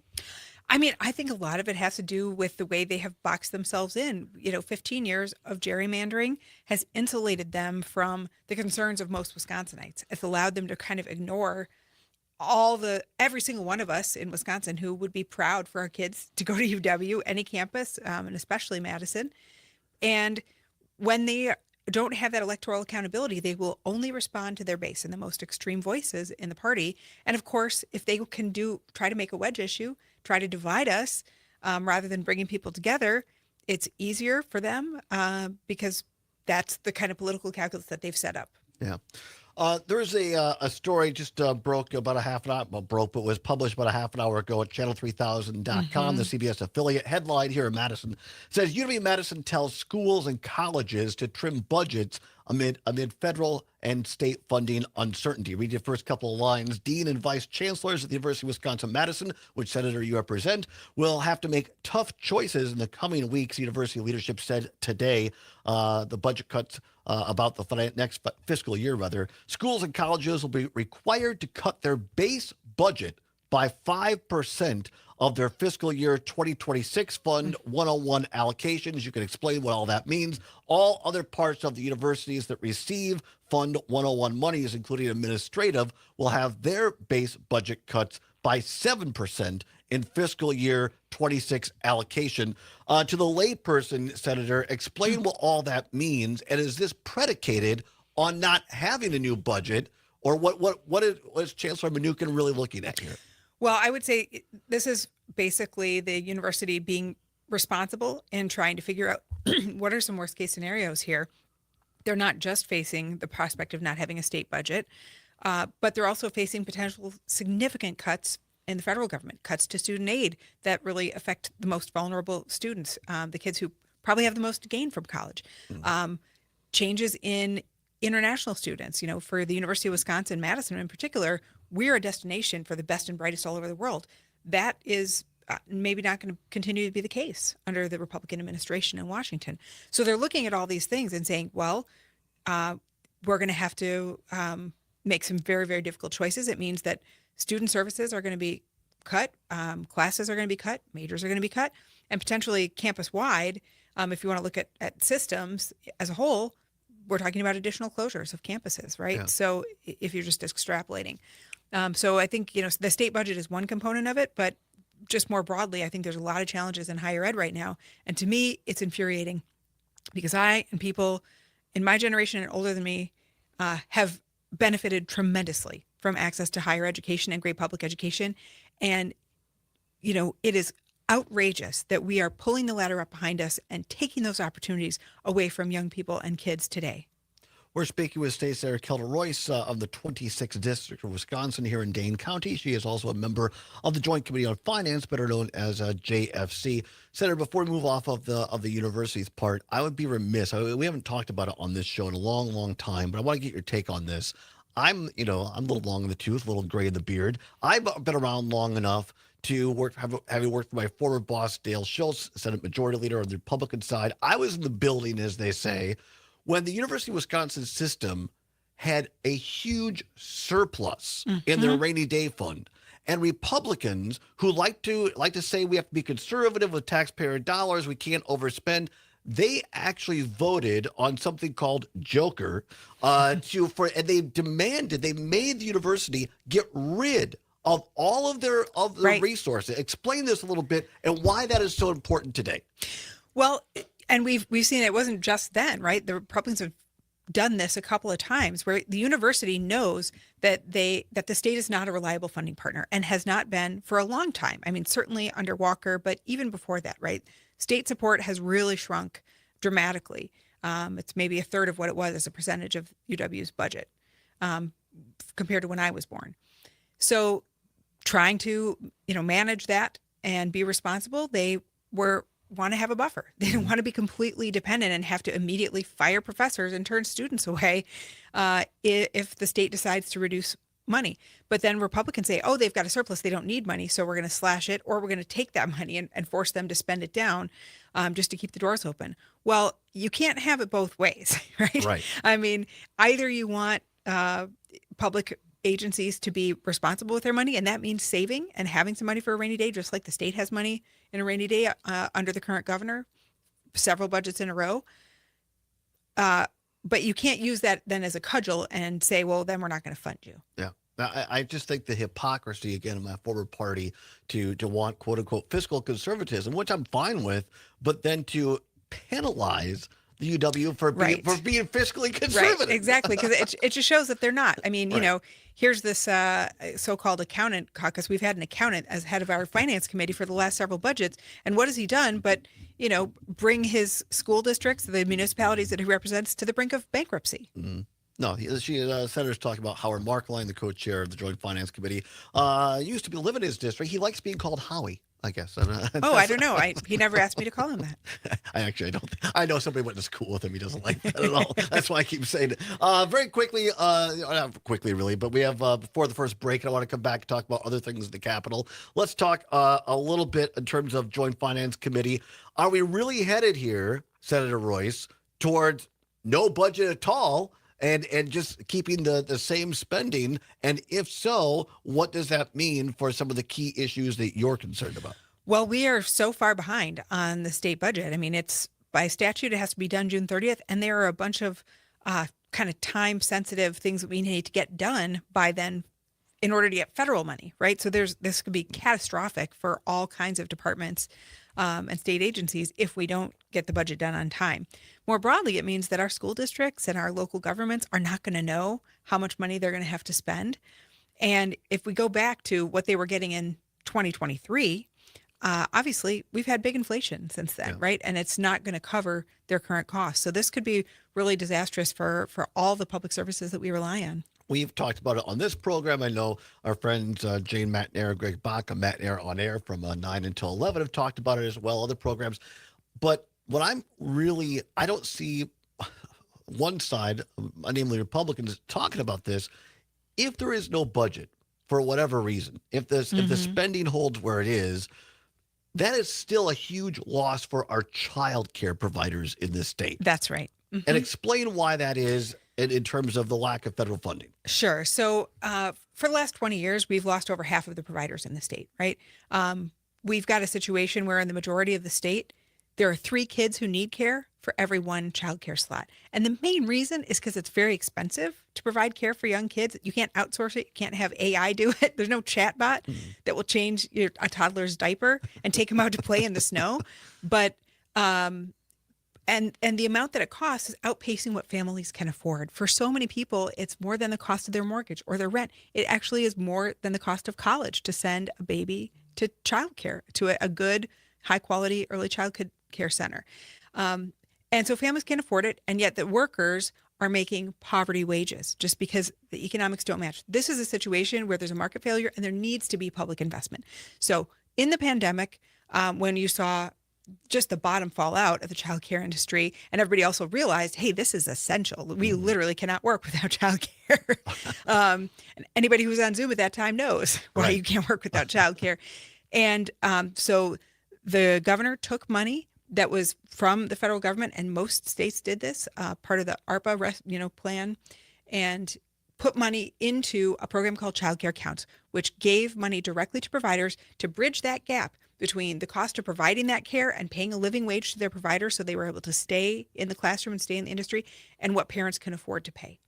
I mean, I think a lot of it has to do with the way they have boxed themselves in. 15 years of gerrymandering has insulated them from the concerns of most Wisconsinites. It's allowed them to kind of ignore every single one of us in Wisconsin who would be proud for our kids to go to UW, any campus, and especially Madison. And when they don't have that electoral accountability, they will only respond to their base and the most extreme voices in the party. And of course, if they can try to make a wedge issue, try to divide us rather than bringing people together, it's easier for them because that's the kind of political calculus that they've set up. Yeah. There's a story just broke about a half an hour, but was published about a half an hour ago at channel3000.com, the CBS affiliate. Headline here in Madison says UW-Madison tells schools and colleges to trim budgets amid federal and state funding uncertainty. Read the first couple of lines. Dean and vice chancellors at the University of Wisconsin-Madison, which senator you represent, will have to make tough choices in the coming weeks, university leadership said today. The budget cuts about the next fiscal year, rather. Schools and colleges will be required to cut their base budget by 5% of their fiscal year 2026 Fund 101 allocations. You can explain what all that means. All other parts of the universities that receive Fund 101 monies, including administrative, will have their base budget cuts by 7% in fiscal year 26 allocation. To the layperson, Senator, explain what all that means, and is this predicated on not having a new budget, or what is Chancellor Mnuchin really looking at here? Well, I would say this is basically the university being responsible and trying to figure out what are some worst case scenarios here. They're not just facing the prospect of not having a state budget, but they're also facing potential significant cuts in the federal government, cuts to student aid that really affect the most vulnerable students, the kids who probably have the most to gain from college. Changes in international students, for the University of Wisconsin-Madison in particular, we're a destination for the best and brightest all over the world. That is maybe not going to continue to be the case under the Republican administration in Washington. So they're looking at all these things and saying, well, we're going to have to make some very, very difficult choices. It means that student services are going to be cut, classes are going to be cut, majors are going to be cut, and potentially campus-wide, if you want to look at systems as a whole, we're talking about additional closures of campuses, right? Yeah. So if you're just extrapolating. So I think, the state budget is one component of it, but just more broadly, I think there's a lot of challenges in higher ed right now. And to me, it's infuriating because I and people in my generation and older than me have benefited tremendously from access to higher education and great public education. And, it is outrageous that we are pulling the ladder up behind us and taking those opportunities away from young people and kids today. We're speaking with State Senator Kelda Royce of the 26th District of Wisconsin here in Dane County. She is also a member of the Joint Committee on Finance, better known as JFC. Senator, before we move off of the university's part, I would be remiss. We haven't talked about it on this show in a long, long time, but I want to get your take on this. I'm a little long in the tooth, a little gray in the beard. I've been around long enough to having worked for my former boss, Dale Schultz, Senate Majority Leader on the Republican side. I was in the building, as they say, when the University of Wisconsin system had a huge surplus in their rainy day fund. And Republicans who like to say we have to be conservative with taxpayer dollars, we can't overspend, they actually voted on something called Joker and they made the university get rid of all of their resources. Explain this a little bit and why that is so important today. Well, and we've seen it wasn't just then, right? The Republicans have done this a couple of times where the university knows that the state is not a reliable funding partner and has not been for a long time. I mean, certainly under Walker, but even before that, right? State support has really shrunk dramatically. It's maybe a third of what it was as a percentage of UW's budget compared to when I was born. So trying to, manage that and be responsible, they want to have a buffer. They don't want to be completely dependent and have to immediately fire professors and turn students away if the state decides to reduce money. But then Republicans say, oh, they've got a surplus, they don't need money, so we're going to slash it, or we're going to take that money and force them to spend it down just to keep the doors open. Well, you can't have it both ways, right? Right. I mean, either you want public agencies to be responsible with their money, and that means saving and having some money for a rainy day, just like the state has money in a rainy day under the current governor, several budgets in a row. But you can't use that then as a cudgel and say, well, then we're not going to fund you. Yeah. I just think the hypocrisy, again, of my former party to want, quote unquote, fiscal conservatism, which I'm fine with, but then to penalize the UW for being fiscally conservative. Right, exactly, because it just shows that they're not. I mean, here's this so-called accountant caucus. We've had an accountant as head of our finance committee for the last several budgets. And what has he done but, bring his school districts, the municipalities that he represents, to the brink of bankruptcy? Mm-hmm. No, Senator's talking about Howard Markline, the co-chair of the Joint Finance Committee. Used to live in his district. He likes being called Howie, I guess. I don't know. He never asked me to call him that. I don't. I know somebody went to school with him. He doesn't like that at all. That's why I keep saying it. Very quickly, not quickly really, but we have before the first break, I want to come back and talk about other things in the Capitol. Let's talk a little bit in terms of Joint Finance Committee. Are we really headed here, Senator Royce, towards no budget at all? and just keeping the same spending? And if so, what does that mean for some of the key issues that you're concerned about? Well, we are so far behind on the state budget. I mean, it's by statute, it has to be done June 30th. And there are a bunch of kind of time sensitive things that we need to get done by then in order to get federal money, right? So this could be catastrophic for all kinds of departments and state agencies if we don't get the budget done on time. More broadly, it means that our school districts and our local governments are not going to know how much money they're going to have to spend. And if we go back to what they were getting in 2023, obviously we've had big inflation since then, right? And it's not going to cover their current costs. So this could be really disastrous for all the public services that we rely on. We've talked about it on this program. I know our friends Jane Matnair, Greg Baca, Matnair on Air from 9 until 11 have talked about it as well, other programs. But what I don't see one side, namely Republicans, talking about this. If there is no budget for whatever reason, if the spending holds where it is, that is still a huge loss for our child care providers in this state. That's right. And explain why that is in terms of the lack of federal funding. Sure. So for the last 20 years, we've lost over half of the providers in the state, right? We've got a situation where in the majority of the state, there are 3 kids who need care for every 1 child care slot. And the main reason is because it's very expensive to provide care for young kids. You can't outsource it. You can't have AI do it. There's no chatbot that will change a toddler's diaper and take him out to play in the snow. But and the amount that it costs is outpacing what families can afford. For so many people, it's more than the cost of their mortgage or their rent. It actually is more than the cost of college to send a baby to childcare, to a good, high-quality early childhood care center. And so families can't afford it, and yet the workers are making poverty wages just because the economics don't match. This is a situation where there's a market failure and there needs to be public investment. So in the pandemic, when you saw just the bottom fall out of the childcare industry, and everybody also realized, hey, this is essential. We literally cannot work without childcare. And anybody who was on Zoom at that time knows why you can't work without childcare. And so the governor took money that was from the federal government, and most states did this, part of the ARPA plan, and put money into a program called Child Care Counts, which gave money directly to providers to bridge that gap between the cost of providing that care and paying a living wage to their providers so they were able to stay in the classroom and stay in the industry, and what parents can afford to pay.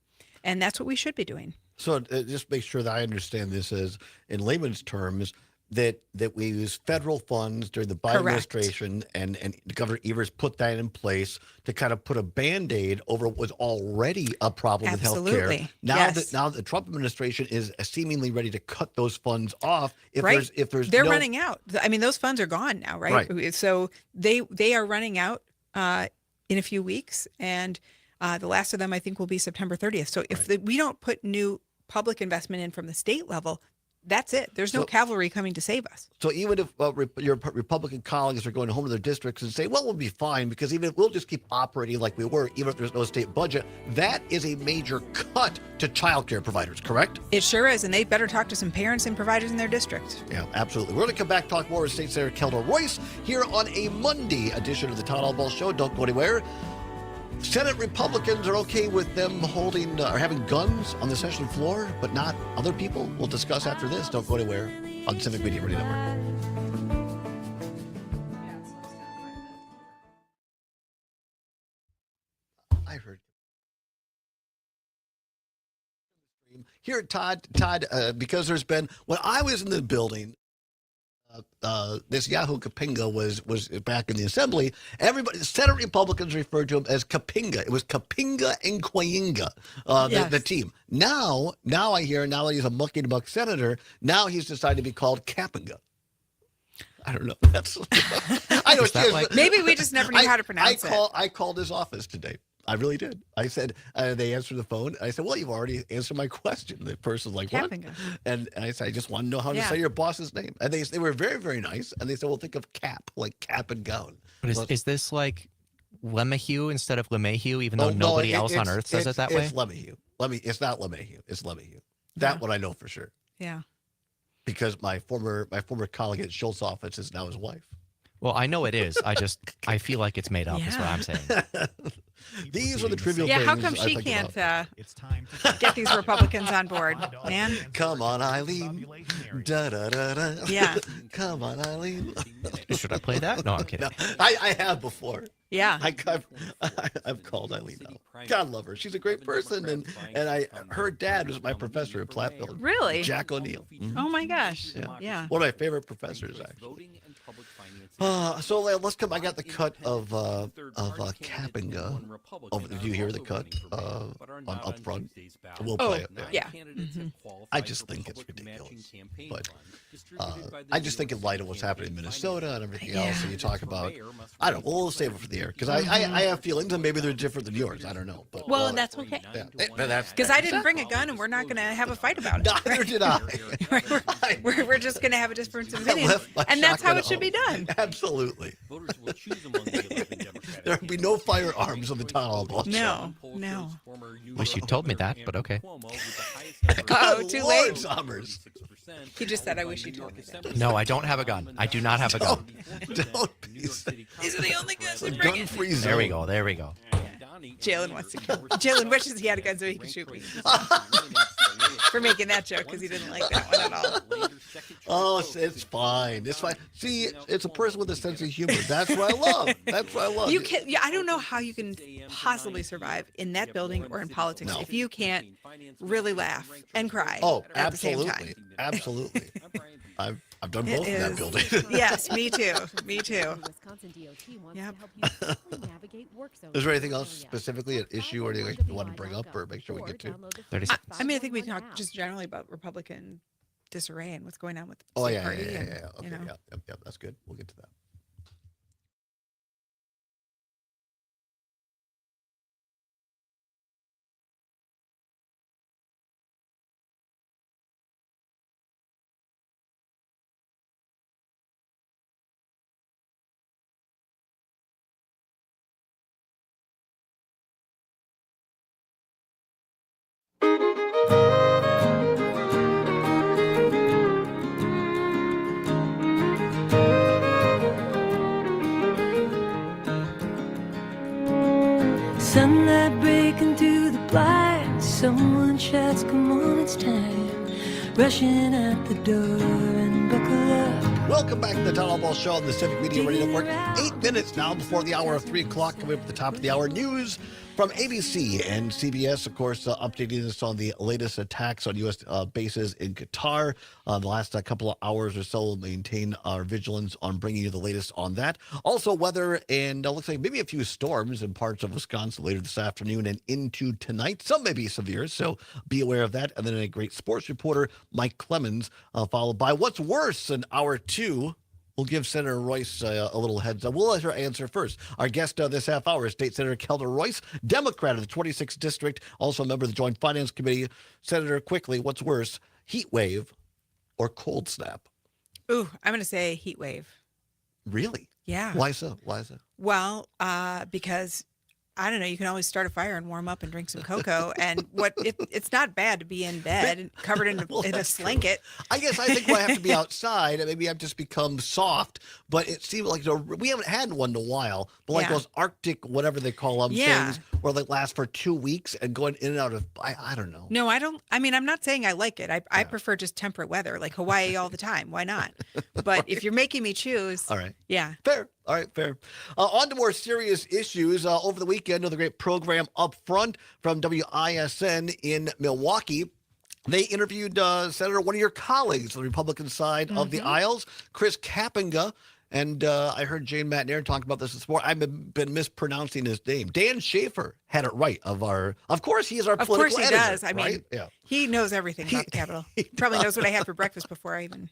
And that's what we should be doing. So just make sure that I understand this as, in layman's terms, that we use federal funds during the Biden administration, and Governor Evers put that in place to kind of put a Band-Aid over what was already a problem with healthcare. Now that the Trump administration is seemingly ready to cut those funds off, they're running out. I mean, those funds are gone now, right? So they are running out in a few weeks, and the last of them I think will be September 30th. So if we don't put new public investment in from the state level, that's it. There's no cavalry coming to save us. So even if your Republican colleagues are going home to their districts and say, well, we'll be fine because even if we'll just keep operating like we were, even if there's no state budget, that is a major cut to child care providers, correct? It sure is. And they better talk to some parents and providers in their districts. Yeah, absolutely. We're going to come back, talk more with State Senator Kelda Royce here on a Monday edition of the Todd Allbaugh Show. Don't go anywhere. Senate Republicans are okay with them holding or having guns on the session floor, but not other people. We'll discuss after this. Don't go anywhere on Civic Media Radio Network. I heard. Here at Todd, because there's been, when I was in the building, this Yahoo Kapinga was back in the assembly. Senate Republicans referred to him as Kapinga. It was Kapinga and Kwayinga, the team. Now I hear, now that he's a mucky-muck senator, now he's decided to be called Kapinga. I don't know. I don't. Maybe we just never knew how to pronounce it. I called his office today. I really did. I said, they answered the phone. I said, well, you've already answered my question. The person's like, what? And I said, I just want to know how to say your boss's name. And they were very, very nice. And they said, well, think of cap, like cap and gown. But is this like LeMahieu instead of LeMahieu, even though nobody else on earth says it that way? It's LeMahieu. It's not LeMahieu. It's LeMahieu. That one I know for sure. Yeah. Because my former colleague at Schultz's office is now his wife. Well, I know it is. I feel like it's made up, is what I'm saying. These are the trivial Yeah, things. how come I she think can't about. get these Republicans on board, man? Come on, Eileen. Da da da da. Yeah. Come on, Eileen. Should I play that? No, I'm kidding. No, I have before. Yeah. I've called Eileen now. God love her. She's a great person, and her dad was my professor at Platteville. Really? Jack O'Neill. Mhm. Oh my gosh. Yeah. Yeah. One of my favorite professors, actually. So let's come. I got the cut of Kappinga. Oh, did you hear the cut up front? We'll play it. Yeah. Mm-hmm. I just think it's ridiculous, but I just think in light of what's happening in Minnesota and everything else, and you talk about, I don't know. We'll save it for the air because I have feelings and maybe they're different than yours. I don't know, but Well, that's okay. yeah, that's Because I didn't bring a gun, and we're not going to have a fight about it. Neither did I. we're just going to have a difference of opinion, and that's how it should be done. Absolutely. There'll be no firearms on the Todd Allbaugh show. No. Wish you told me that, but okay. Oh, too late. Summers. He just said, "I wish you told me that." No, I don't have a gun. I do not have a gun. Don't be. These are the only guns that Gun free zone. There we go. There we go. Jalen wants to kill. Jalen wishes he had a gun so he could shoot me. For making that joke because he didn't like that one at all. Oh, it's fine. It's fine. See, it's a person with a sense of humor. That's what I love. That's what I love. You can. Yeah, I don't know how you can possibly survive in that building or in politics if you can't really laugh and cry. Oh, at the same absolutely. time. Absolutely. I've done It both in that is. building. Yes, me too. Me too. Yep. Is there anything else specifically at issue or anything you want to bring up or make sure we get to? 30 seconds. I mean, I think we can talk just generally about Republican disarray and what's going on with the Oh, state yeah. party. Okay, you know. yeah. That's good. We'll get to that. Sunlight breaking through the blinds. Someone shouts, "Come on, it's time." Rushing out the door and buckle up. Welcome back to the Todd Allbaugh Show on the Civic Media Radio Network. 8 minutes now before the hour of 3 o'clock. Coming up at the top of the hour, news from ABC and CBS, of course, updating us on the latest attacks on U.S. bases in Qatar. The last couple of hours or so, we'll maintain our vigilance on bringing you the latest on that. Also, weather and looks like maybe a few storms in parts of Wisconsin later this afternoon and into tonight. Some may be severe, so be aware of that. And then a great sports reporter, Mike Clemens, followed by what's worse in hour 2. We'll give Senator Royce a little heads up. We'll let her answer first. Our guest this half hour is State Senator Kelda Royce, Democrat of the 26th District, also a member of the Joint Finance Committee. Senator, quickly, what's worse, heat wave or cold snap? Ooh, I'm going to say heat wave. Really? Yeah. Why so? Why is that? Well, because I don't know, you can always start a fire and warm up and drink some cocoa. And it's not bad to be in bed and covered in a slanket. I guess I think I have to be outside and maybe I've just become soft, but it seems like we haven't had one in a while, but like those Arctic, whatever they call them, things where they last for 2 weeks and going in and out of, I don't know. No, I don't. I mean, I'm not saying I like it. I prefer just temperate weather, like Hawaii all the time. Why not? But if you're making me choose. All right. Yeah. Fair. All right, fair. On to more serious issues. Over the weekend, another great program up front from WISN in Milwaukee. They interviewed Senator, one of your colleagues on the Republican side of the aisles, Chris Kappinga. And I heard Jane McNair talk about this morning. I've been mispronouncing his name. Dan Schaefer had it right. Of course, he is our political editor. Of course he does. I mean, right? he knows everything about the Capitol. He probably knows what I had for breakfast before I even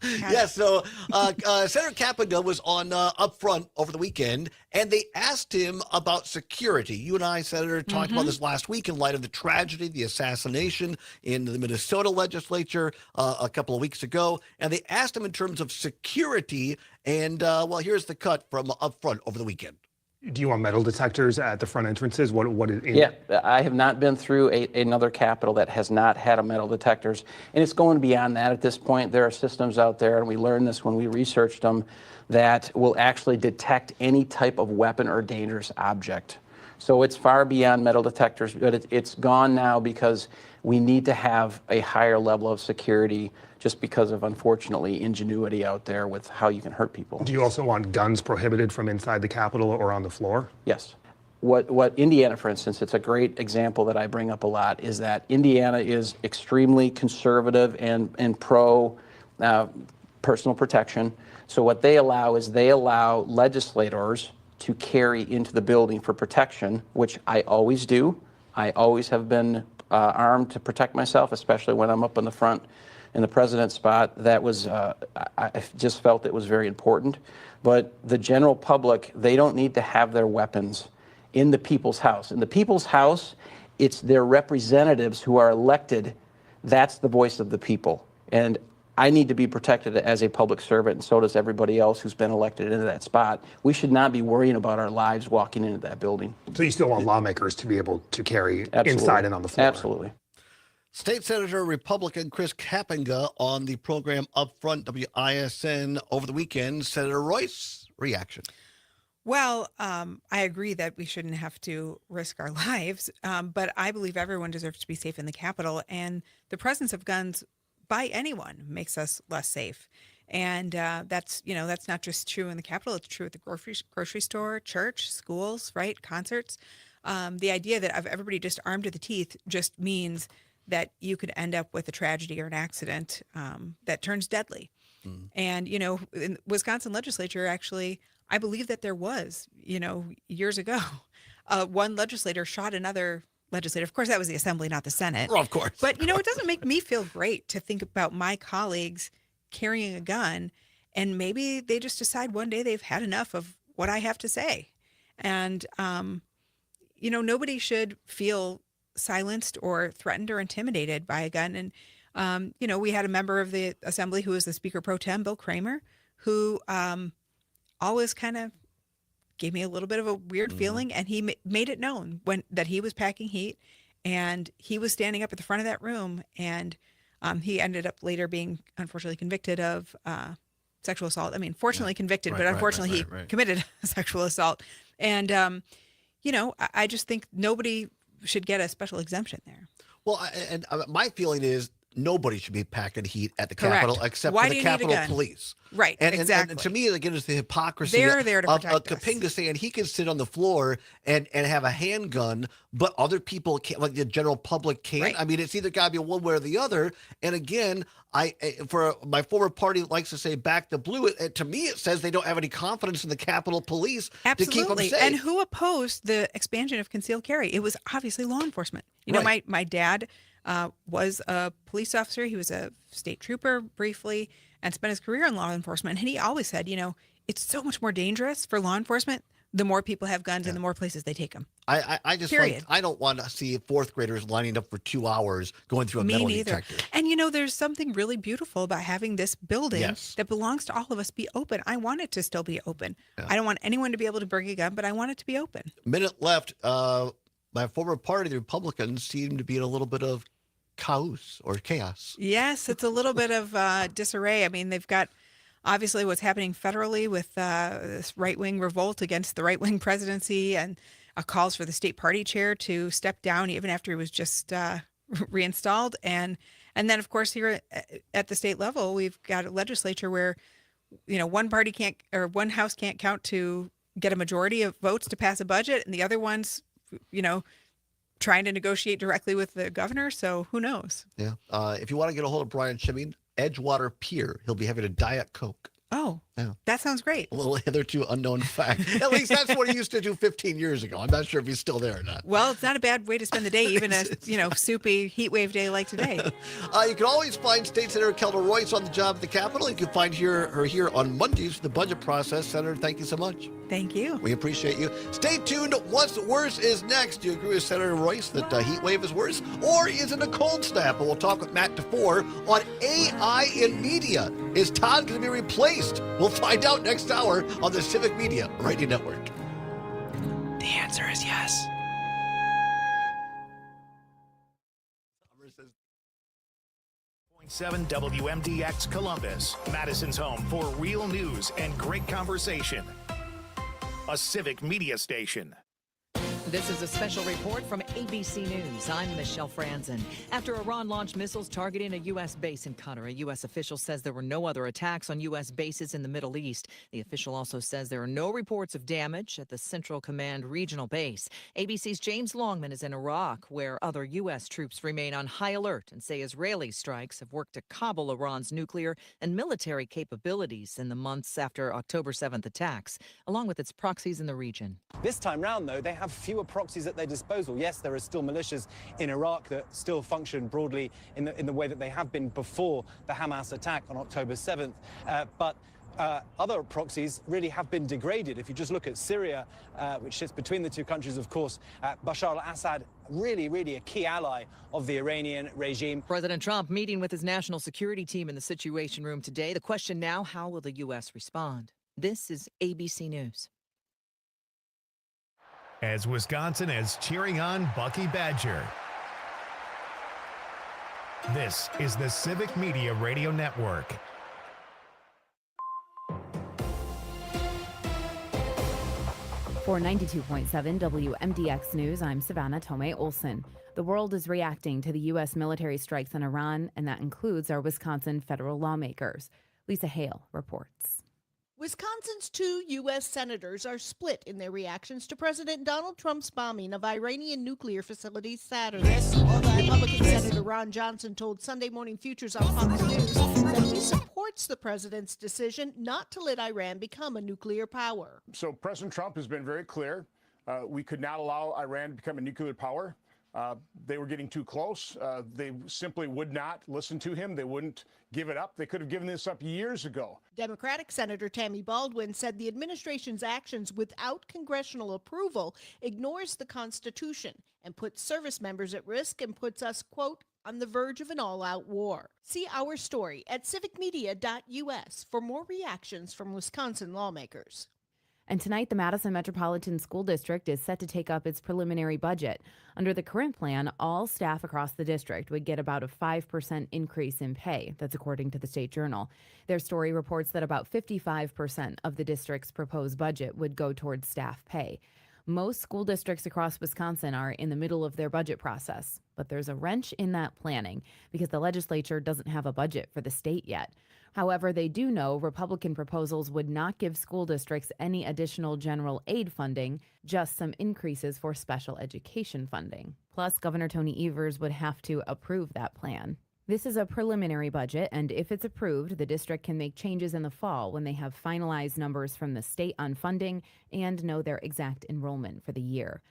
Yeah, so Senator Kappinga was on Up Front over the weekend, and they asked him about security. You and I, Senator, talked about this last week in light of the tragedy, the assassination in the Minnesota legislature a couple of weeks ago, and they asked him in terms of security, and, well, here's the cut from Up Front over the weekend. Do you want metal detectors at the front entrances? What is? Yeah, I have not been through another Capitol that has not had a metal detectors, and it's going beyond that at this point. There are systems out there, and we learned this when we researched them, that will actually detect any type of weapon or dangerous object. So it's far beyond metal detectors, but it's gone now because we need to have a higher level of security just because of, unfortunately, ingenuity out there with how you can hurt people. Do you also want guns prohibited from inside the Capitol or on the floor? Yes. What Indiana, for instance, it's a great example that I bring up a lot, is that Indiana is extremely conservative and pro personal protection. So what they allow is they allow legislators to carry into the building for protection, which I always do. I always have been armed to protect myself, especially when I'm up in the front in the president's spot. That was, I just felt it was very important. But the general public, they don't need to have their weapons in the people's house. In the people's house, it's their representatives who are elected. That's the voice of the people. And I need to be protected as a public servant, and so does everybody else who's been elected into that spot. We should not be worrying about our lives walking into that building. So you still want lawmakers to be able to carry Absolutely. inside and on the floor? Absolutely. State Senator Republican Chris Kappenga on the program Upfront WISN over the weekend. Senator Royce, reaction. Well, I agree that we shouldn't have to risk our lives, but I believe everyone deserves to be safe in the Capitol, and the presence of guns by anyone makes us less safe. And that's not just true in the Capitol, it's true at the grocery store, church, schools, right, concerts. The idea that of everybody just armed to the teeth just means that you could end up with a tragedy or an accident that turns deadly. And, in the Wisconsin legislature, actually, I believe that there was, years ago, one legislator shot another legislator. Of course, that was the Assembly, not the Senate. Well, of course. But, it doesn't make me feel great to think about my colleagues carrying a gun, and maybe they just decide one day they've had enough of what I have to say. And, nobody should feel silenced or threatened or intimidated by a gun. And, we had a member of the Assembly who was the Speaker Pro Tem, Bill Kramer, who always kind of gave me a little bit of a weird feeling, and he made it known that he was packing heat, and he was standing up at the front of that room, and he ended up later being unfortunately convicted of sexual assault. I mean, fortunately convicted, but unfortunately he committed sexual assault. And, I just think nobody should get a special exemption there. Well, and my feeling is nobody should be packing heat at the Correct. Capitol except Why for do the you need a Capitol gun? Police. Right, exactly. And to me, again, it's the hypocrisy They're there to of protect us. Kappenga saying he can sit on the floor and have a handgun, but other people can't, like the general public can't. Right. I mean, it's either got to be one way or the other. And again, for my former party likes to say back the blue. To me, it says they don't have any confidence in the Capitol Police to keep them Absolutely. safe. And who opposed the expansion of concealed carry? It was obviously law enforcement. My dad was a police officer. He was a state trooper briefly and spent his career in law enforcement. And he always said, it's so much more dangerous for law enforcement the more people have guns and the more places they take them. I just Period. I don't want to see fourth graders lining up for 2 hours going through a Me metal neither. detector. And there's something really beautiful about having this building that belongs to all of us be open. I want it to still be open. Yeah. I don't want anyone to be able to bring a gun, but I want it to be open. Minute left. My former party, the Republicans, seem to be in a little bit of chaos. Yes, it's a little bit of disarray. I mean, they've got obviously what's happening federally with this right-wing revolt against the right-wing presidency, and calls for the state party chair to step down even after he was just reinstalled. And then, of course, here at the state level, we've got a legislature where, one party can't, or one house can't count to get a majority of votes to pass a budget, and the other one's, trying to negotiate directly with the governor. So who knows? Yeah. If you want to get a hold of Brian Schimming, Edgewater Pier, he'll be having a Diet Coke. Oh, yeah. That sounds great. A little hitherto unknown fact. At least that's what he used to do 15 years ago. I'm not sure if he's still there or not. Well, it's not a bad way to spend the day, even a soupy heat wave day like today. You can always find State Senator Kelda Royce on the job at the Capitol. You can find her here on Mondays for the budget process. Senator, thank you so much. Thank you. We appreciate you. Stay tuned. What's worse is next. Do you agree with Senator Royce that heat wave is worse? Or is it a cold snap? And we'll talk with Matt DeFore on AI in media. Is Todd going to be replaced? We'll find out next hour on the Civic Media Radio Network. The answer is yes. .7 WMDX Columbus, Madison's home for real news and great conversation. A Civic Media station. This is a special report from ABC News. I'm Michelle Franzen. After Iran launched missiles targeting a U.S. base in Qatar, a U.S. official says there were no other attacks on U.S. bases in the Middle East. The official also says there are no reports of damage at the Central Command regional base. ABC's James Longman is in Iraq, where other U.S. troops remain on high alert and say Israeli strikes have worked to cobble Iran's nuclear and military capabilities in the months after October 7th attacks, along with its proxies in the region. This time round, though, they have fewer proxies at their disposal. Yes, there are still militias in Iraq that still function broadly in the way that they have been before the Hamas attack on October 7th, but other proxies really have been degraded. If you just look at Syria, which sits between the two countries, of course, Bashar al-Assad, really a key ally of the Iranian regime. President Trump meeting with his national security team in the Situation Room today. The question now, how will the U.S. respond? This is ABC News. As Wisconsin is cheering on Bucky Badger. This is the Civic Media Radio Network. For 92.7 WMDX News, I'm Savannah Tomei Olson. The world is reacting to the U.S. military strikes on Iran, and that includes our Wisconsin federal lawmakers. Lisa Hale reports. Wisconsin's two U.S. senators are split in their reactions to President Donald Trump's bombing of Iranian nuclear facilities Saturday. Republican Senator Ron Johnson told Sunday Morning Futures on Fox News that he supports the president's decision not to let Iran become a nuclear power. So President Trump has been very clear. We could not allow Iran to become a nuclear power. They were getting too close. They simply would not listen to him. They wouldn't give it up. They could have given this up years ago. Democratic Senator Tammy Baldwin said the administration's actions without congressional approval ignores the Constitution and puts service members at risk and puts us, quote, on the verge of an all-out war. See our story at civicmedia.us for more reactions from Wisconsin lawmakers. And tonight, the Madison Metropolitan School District is set to take up its preliminary budget. Under the current plan, all staff across the district would get about a 5% increase in pay. That's according to the State Journal. Their story reports that about 55% of the district's proposed budget would go towards staff pay. Most school districts across Wisconsin are in the middle of their budget process, but there's a wrench in that planning because the legislature doesn't have a budget for the state yet. However, they do know Republican proposals would not give school districts any additional general aid funding, just some increases for special education funding. Plus, Governor Tony Evers would have to approve that plan. This is a preliminary budget, and if it's approved, the district can make changes in the fall when they have finalized numbers from the state on funding and know their exact enrollment for the year.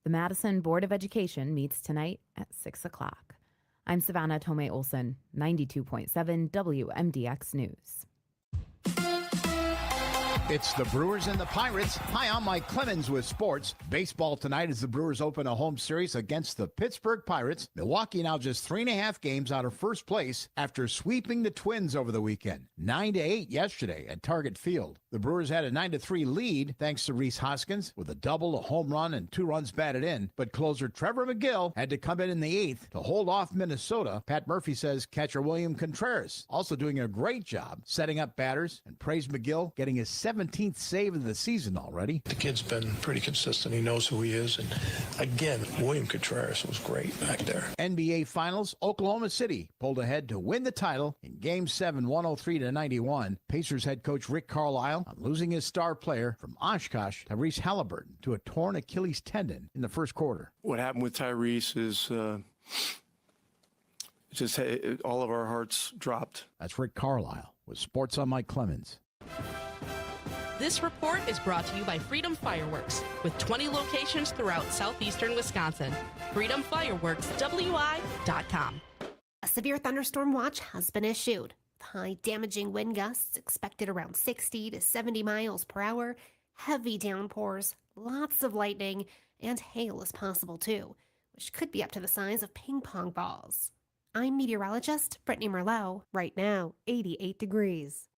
The Madison Board of Education meets tonight at 6 o'clock. I'm Savannah Tomei Olson, 92.7 WMDX News. It's the Brewers and the Pirates. Hi, I'm Mike Clemens with sports. Baseball tonight as the Brewers open a home series against the Pittsburgh Pirates. Milwaukee now just 3.5 games out of first place after sweeping the Twins over the weekend. 9-8 yesterday at Target Field. The Brewers had a 9-3 lead thanks to Rhys Hoskins with a double, a home run, and 2 runs batted in. But closer Trevor McGill had to come in the 8th to hold off Minnesota. Pat Murphy says catcher William Contreras also doing a great job setting up batters, and praised McGill getting his 17th save of the season already. The kid's been pretty consistent. He knows who he is. And again, William Contreras was great back there. NBA Finals, Oklahoma City pulled ahead to win the title in Game 7, 103-91. Pacers head coach Rick Carlisle on losing his star player from Oshkosh, Tyrese Halliburton, to a torn Achilles tendon in the first quarter. What happened with Tyrese is just all of our hearts dropped. That's Rick Carlisle with Sports on Mike Clemens. This report is brought to you by Freedom Fireworks, with 20 locations throughout southeastern Wisconsin. FreedomFireworksWI.com. A severe thunderstorm watch has been issued. High damaging wind gusts expected around 60 to 70 miles per hour. Heavy downpours, lots of lightning, and hail is possible too, which could be up to the size of ping pong balls. I'm meteorologist Brittany Merlot. Right now, 88 degrees.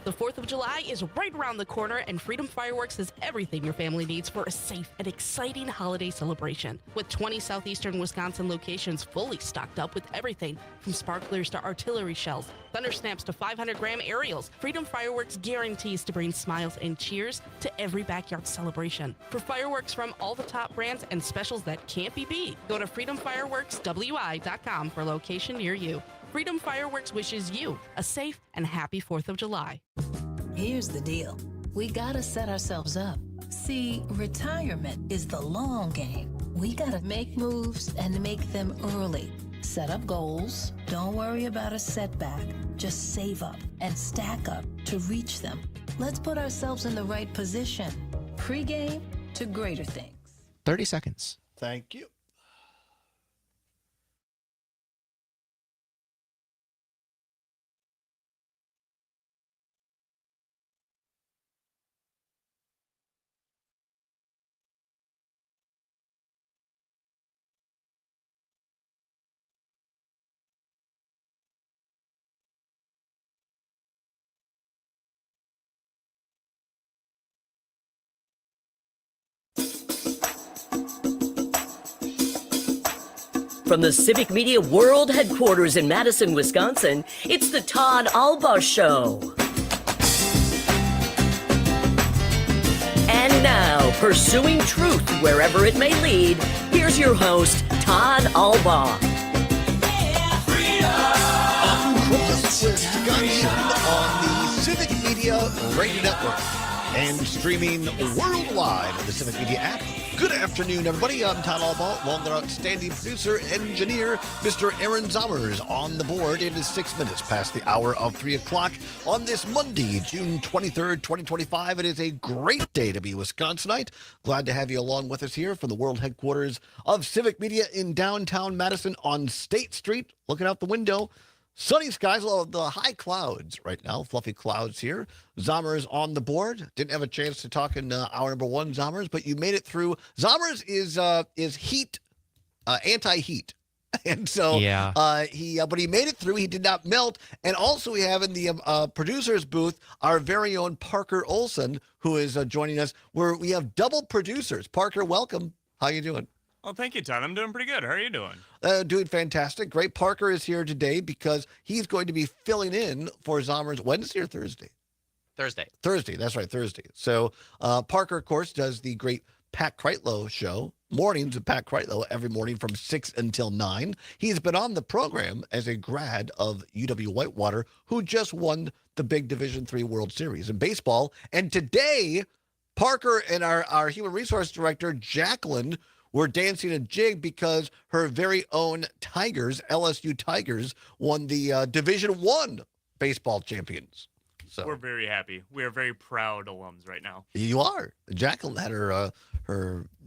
The 4th of July is right around the corner, and Freedom Fireworks has everything your family needs for a safe and exciting holiday celebration. With 20 southeastern Wisconsin locations fully stocked up with everything from sparklers to artillery shells, thunder snaps to 500-gram aerials, Freedom Fireworks guarantees to bring smiles and cheers to every backyard celebration. For fireworks from all the top brands and specials that can't be beat, go to freedomfireworkswi.com for a location near you. Freedom Fireworks wishes you a safe and happy 4th of July. Here's the deal. We gotta set ourselves up. See, retirement is the long game. We gotta make moves and make them early. Set up goals. Don't worry about a setback. Just save up and stack up to reach them. Let's put ourselves in the right position. Pre-game to greater things. 30 seconds. Thank you. From the Civic Media World Headquarters in Madison, Wisconsin, it's the Todd Allbaugh Show. And now, pursuing truth wherever it may lead, here's your host, Todd Allbaugh. Across Wisconsin on the Civic Media Radio Network and streaming worldwide on the Civic Media app. Good afternoon, everybody. I'm Todd Allbaugh, along with our outstanding producer, engineer, Mr. Aaron Zommers, on the board. It is 6 minutes past the hour of 3 o'clock on this Monday, June 23rd, 2025. It is a great day to be a Wisconsinite. Glad to have you along with us here from the world headquarters of Civic Media in downtown Madison on State Street. Looking out the window. Sunny skies, well, the high clouds right now, fluffy clouds here. Zommers on the board. Didn't have a chance to talk in hour number one, Zommers, but you made it through. Zommers is heat, anti-heat. And so but he made it through. He did not melt. And also we have in the producer's booth our very own Parker Olson, who is joining us, where we have double producers. Parker, welcome. How you doing? Well, thank you, Todd. I'm doing pretty good. How are you doing? Doing fantastic. Great. Parker is here today because he's going to be filling in for Zommers Wednesday or Thursday? Thursday. Thursday. That's right, Thursday. So Parker, of course, does the great Pat Kreitlow show, mornings with Pat Kreitlow, every morning from 6 until 9. He's been on the program as a grad of UW-Whitewater, who just won the big Division III World Series in baseball. And today, Parker and our human resource director, Jacqueline, we're dancing a jig because her very own Tigers, LSU Tigers, won the Division I baseball champions. So we're very happy. We are very proud alums right now. You are. Jacqueline had her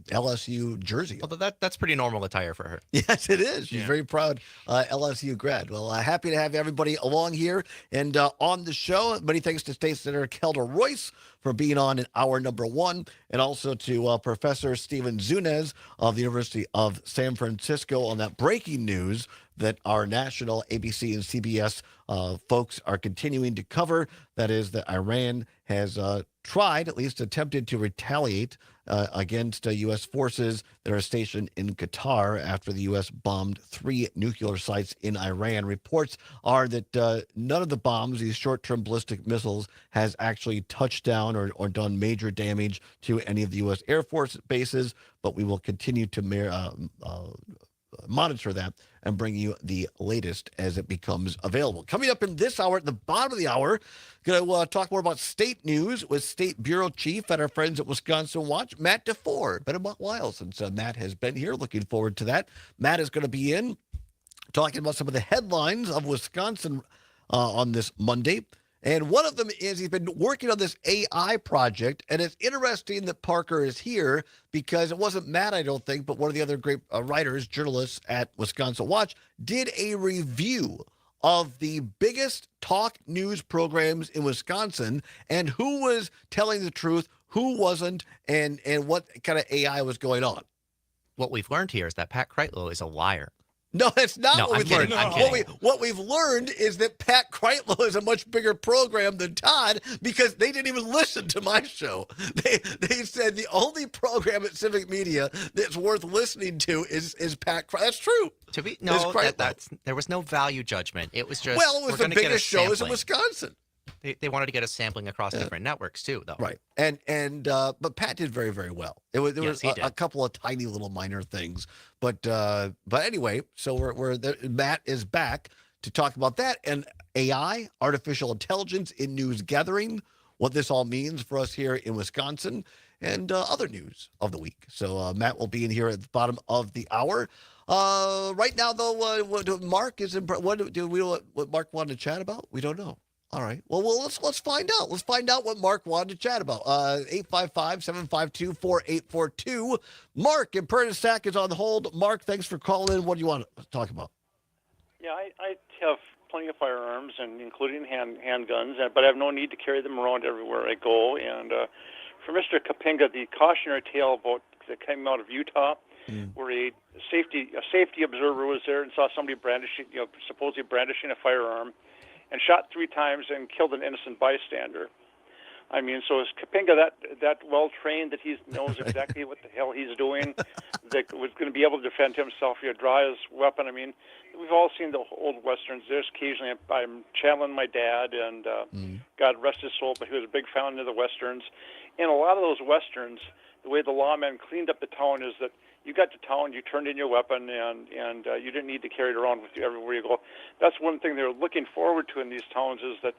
LSU jersey. Well, that's pretty normal attire for her. Yes, it is. She's very proud LSU grad. Well, happy to have everybody along here and on the show. Many thanks to State Senator Kelda Royce for being on in hour number one, and also to Professor Stephen Zunez of the University of San Francisco on that breaking news that our national ABC and CBS folks are continuing to cover. That is that Iran has tried, at least attempted to retaliate against U.S. forces that are stationed in Qatar after the U.S. bombed 3 nuclear sites in Iran. Reports are that none of the bombs, these short-term ballistic missiles, has actually touched down or done major damage to any of the U.S. Air Force bases, but we will continue to monitor that and bring you the latest as it becomes available. Coming up in this hour, at the bottom of the hour, going to talk more about state news with State Bureau Chief and our friends at Wisconsin Watch, Matt DeFore. Been a while since Matt has been here. Looking forward to that. Matt is going to be in talking about some of the headlines of Wisconsin on this Monday. And one of them is he's been working on this AI project, and it's interesting that Parker is here because it wasn't Matt, I don't think, but one of the other great writers, journalists at Wisconsin Watch, did a review of the biggest talk news programs in Wisconsin and who was telling the truth, who wasn't, and what kind of AI was going on. What we've learned here is that Pat Kreitlow is a liar. No, that's not No, what I'm we've kidding. learned. I'm kidding. What we've learned is that Pat Kreitlow is a much bigger program than Todd because they didn't even listen to my show. They said the only program at Civic Media that's worth listening to is Pat Kreitlow. That's true. There was no value judgment. It was just Well, it was we're the gonna get a biggest shows in sampling. Wisconsin. They wanted to get a sampling across different networks too, though. Right. But Pat did very, very well. There was he did. a couple of tiny little minor things. But anyway, so we're there. Matt is back to talk about that and AI, artificial intelligence in news gathering, what this all means for us here in Wisconsin, and other news of the week. So Matt will be in here at the bottom of the hour. Right now, though, Mark is in. What Mark wanted to chat about? We don't know. All right. Well, let's find out. Let's find out what Mark wanted to chat about. 855-752-4842. Mark in Pernisac is on hold. Mark, thanks for calling in. What do you want to talk about? Yeah, I have plenty of firearms, and including handguns, but I have no need to carry them around everywhere I go. And for Mr. Kapinga, the cautionary tale about that came out of Utah, where a safety observer was there and saw somebody supposedly brandishing a firearm, and shot 3 times and killed an innocent bystander. I mean, so is Kapinga that well trained that he knows exactly what the hell he's doing, that was going to be able to defend himself, draw his weapon? I mean, we've all seen the old westerns. There's occasionally I'm channeling my dad, and God rest his soul, but he was a big fan of the westerns. In a lot of those westerns, the way the lawmen cleaned up the town is that you got to town, you turned in your weapon, and you didn't need to carry it around with you everywhere you go. That's one thing they're looking forward to in these towns, is that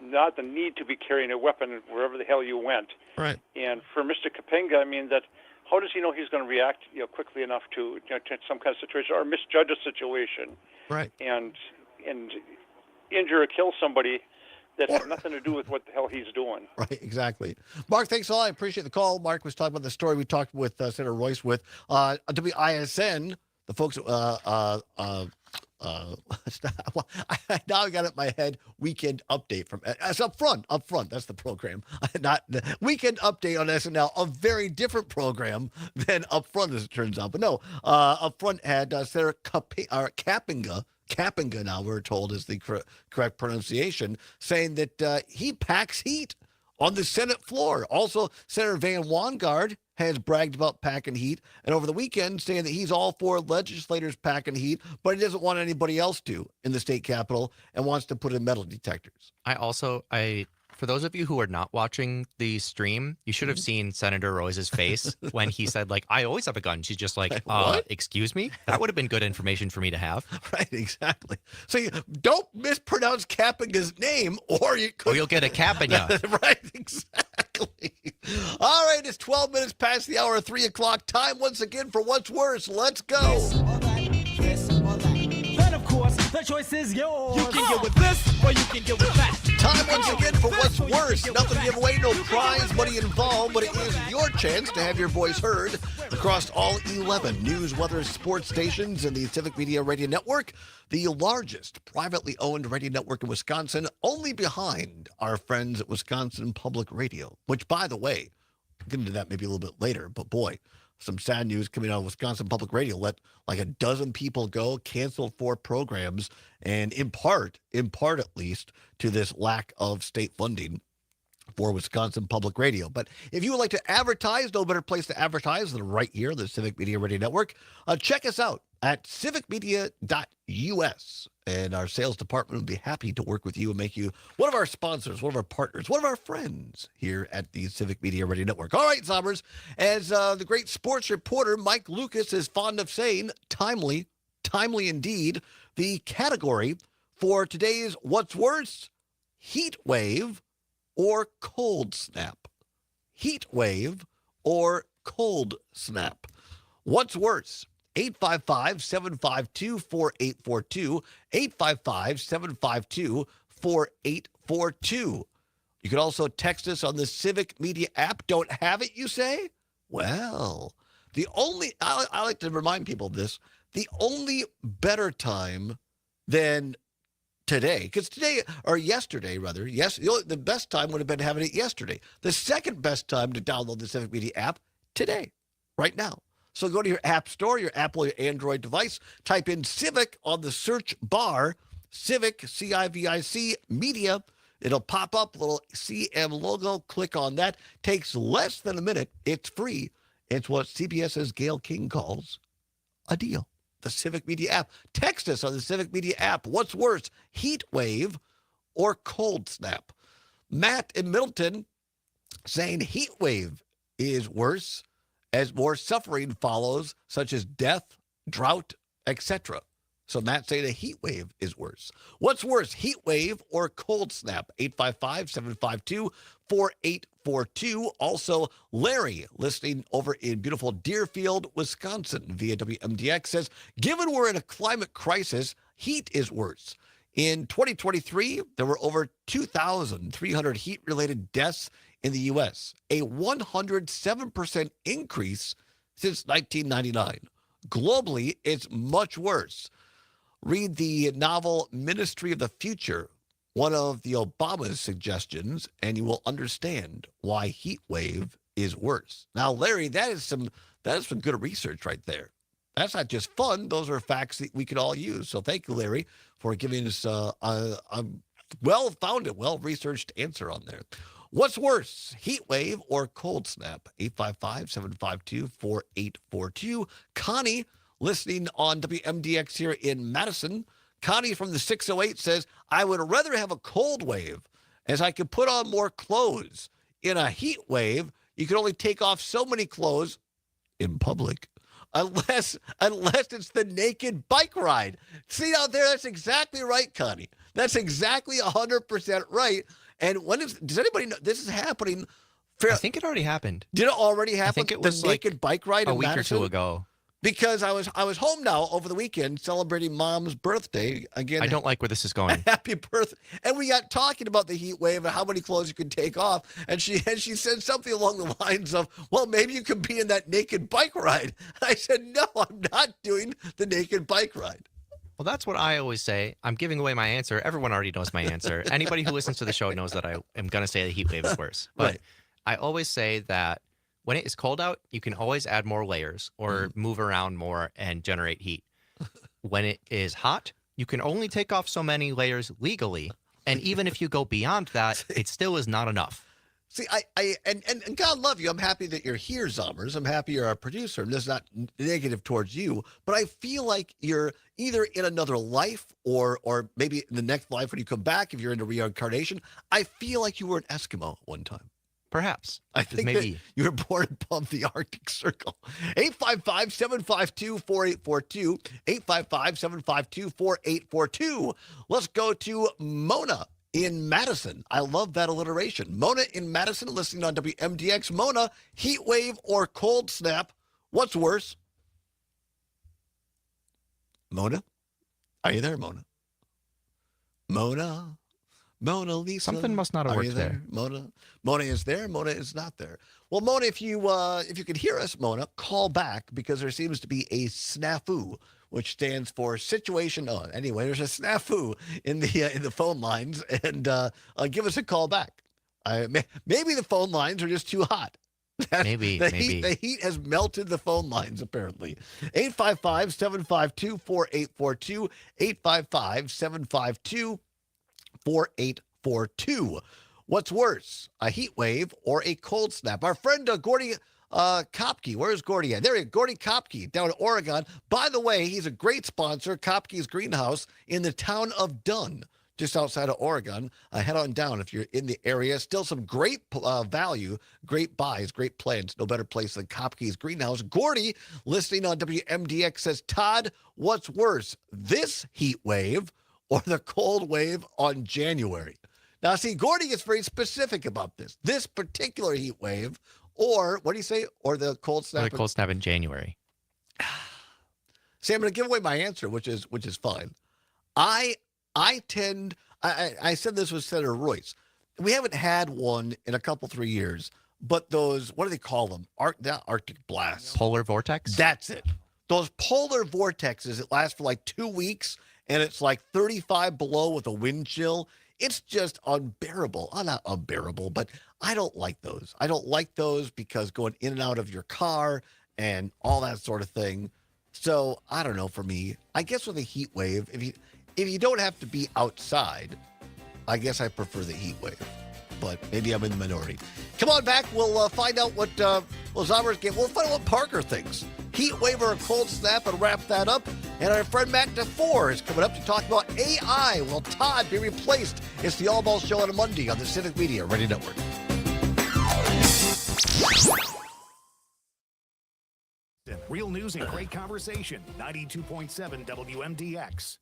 not the need to be carrying a weapon wherever the hell you went. Right. And for Mr. Kapinga, I mean, that how does he know he's going to react quickly enough to some kind of situation or misjudge a situation? Right. And injure or kill somebody that had nothing to do with what the hell he's doing. Right, exactly. Mark, thanks a lot. I appreciate the call. Mark was talking about the story we talked with Senator Royce with. WISN, the folks, now I got it in my head, Weekend Update from, it's up front, that's the program. Not the Weekend Update on SNL, a very different program than Up Front, as it turns out. But no, Up Front had Senator Kapinga, now we're told is the correct pronunciation, saying that he packs heat on the Senate floor. Also, Senator Van Wangard has bragged about packing heat, and over the weekend saying that he's all for legislators packing heat, but he doesn't want anybody else to in the state capitol and wants to put in metal detectors. For those of you who are not watching the stream, you should have seen Senator Royce's face when he said, I always have a gun. She's just like, excuse me? That would have been good information for me to have. Right, exactly. So you don't mispronounce Kapinga's name, or you'll get a Kapinga. Right, exactly. All right, it's 12 minutes past the hour of 3 o'clock. Time once again for What's Worse. Let's go. Then, of course, the choice is yours. You can get with this, or you can get with that. Time once again for What's Worse. Nothing to give away, no prize money involved, but it is your chance to have your voice heard across all 11 news, weather, sports stations in the Civic Media Radio Network, the largest privately owned radio network in Wisconsin, only behind our friends at Wisconsin Public Radio, which, by the way, we'll get into that maybe a little bit later, but boy, some sad news coming out of Wisconsin Public Radio. Let like a dozen people go, canceled 4 programs, and in part at least, to this lack of state funding for Wisconsin Public Radio. But if you would like to advertise, no better place to advertise than right here, the Civic Media Radio Network. Check us out at civicmedia.us. And our sales department will be happy to work with you and make you one of our sponsors, one of our partners, one of our friends here at the Civic Media Radio Network. All right, Zombers, as the great sports reporter Mike Lucas is fond of saying, timely indeed, the category for today's What's Worse, heat wave or cold snap. Heat wave or cold snap. What's worse? 855-752-4842, 855-752-4842. You can also text us on the Civic Media app. Don't have it, you say? Well, I like to remind people of this, the only better time than today, because yesterday, the best time would have been having it yesterday. The second best time to download the Civic Media app, today, right now. So go to your app store, your Apple or your Android device, type in Civic on the search bar, Civic, C-I-V-I-C, Media. It'll pop up, little CM logo. Click on that. Takes less than a minute. It's free. It's what CBS's Gail King calls a deal. The Civic Media app. Text us on the Civic Media app. What's worse, heat wave or cold snap? Matt in Middleton saying heat wave is worse as more suffering follows, such as death, drought, etc. So Matt saying a heat wave is worse. What's worse, heat wave or cold snap? 855-752-4842. Also, Larry, listening over in beautiful Deerfield, Wisconsin, via WMDX, says, given we're in a climate crisis, heat is worse. In 2023, there were over 2,300 heat-related deaths in the U.S., a 107% increase since 1999. Globally, it's much worse. Read the novel Ministry of the Future, one of the Obama's suggestions, and you will understand why heat wave is worse. Now, Larry, that is some good research right there. That's not just fun. Those are facts that we could all use. So thank you, Larry, for giving us a well-founded, well-researched answer on there. What's worse, heat wave or cold snap? 855-752-4842. Connie, listening on WMDX here in Madison. Connie from the 608 says, I would rather have a cold wave as I could put on more clothes. In a heat wave, you can only take off so many clothes in public. Unless it's the naked bike ride. See out there, that's exactly right, Connie. That's exactly 100% right. And does anybody know this is happening? I think it already happened. Did it already happen? I think it was the naked bike ride a in week Madison? or two ago. Because I was home now over the weekend celebrating Mom's birthday again. I don't like where this is going. Happy birthday! And we got talking about the heat wave and how many clothes you could take off. And she said something along the lines of, "Well, maybe you could be in that naked bike ride." And I said, "No, I'm not doing the naked bike ride." Well, that's what I always say. I'm giving away my answer. Everyone already knows my answer. Anybody who listens to the show knows that I am going to say the heat wave is worse. But Right. I always say that when it is cold out, you can always add more layers or move around more and generate heat. When it is hot, you can only take off so many layers legally. And even if you go beyond that, it still is not enough. See, and God love you. I'm happy that you're here, Zommers. I'm happy you're our producer. And that's not negative towards you, but I feel like you're either in another life or maybe in the next life when you come back, if you're into reincarnation. I feel like you were an Eskimo at one time. Perhaps. I think maybe that you were born above the Arctic Circle. 855-752-4842. 855-752-4842. Let's go to Mona in Madison. I love that alliteration. Mona in Madison, listening on WMDX. Mona, heat wave or cold snap? What's worse? Mona? Are you there, Mona? Mona Lisa. Something must not have Are worked you there? Mona is there. Mona is not there. Well, Mona, if you can hear us, Mona, call back because there seems to be a snafu, which stands for situation. Oh, anyway, there's a snafu in the phone lines, and give us a call back. Maybe the phone lines are just too hot. Maybe. The heat has melted the phone lines, apparently. 855-752-4842. 855-752-4842. What's worse, a heat wave or a cold snap? Our friend Gordy Kopke. Where's Gordy at? There he is, Gordy Kopke down in Oregon. By the way, he's a great sponsor, Kopke's Greenhouse, in the town of Dunn, just outside of Oregon. Head on down if you're in the area. Still some great value, great buys, great plans. No better place than Kopke's Greenhouse. Gordy, listening on WMDX, says, Todd, what's worse, this heat wave or the cold wave on January? Now, see, Gordy is very specific about this. This particular heat wave, or what do you say? Or the cold snap? Or the cold snap in January. See, I'm going to give away my answer, which is fine. I said this with Senator Royce. We haven't had one in a couple, 3 years, but those, what do they call them? Arctic blasts. Polar vortex? That's it. Those polar vortexes, it lasts for like 2 weeks, and it's like 35 below with a wind chill. It's just unbearable. Not unbearable, but I don't like those. I don't like those because going in and out of your car and all that sort of thing. So I don't know. For me, I guess with a heat wave, if you don't have to be outside, I guess I prefer the heat wave. But maybe I'm in the minority. Come on back. We'll find out what Zombers get. We'll find out what Parker thinks. Heat wave or a cold snap, and wrap that up. And our friend Matt DeFore is coming up to talk about AI. Will Todd be replaced? It's the Allbaugh Show on a Monday on the Civic Media Radio Network. Real news and great conversation. 92.7 WMDX.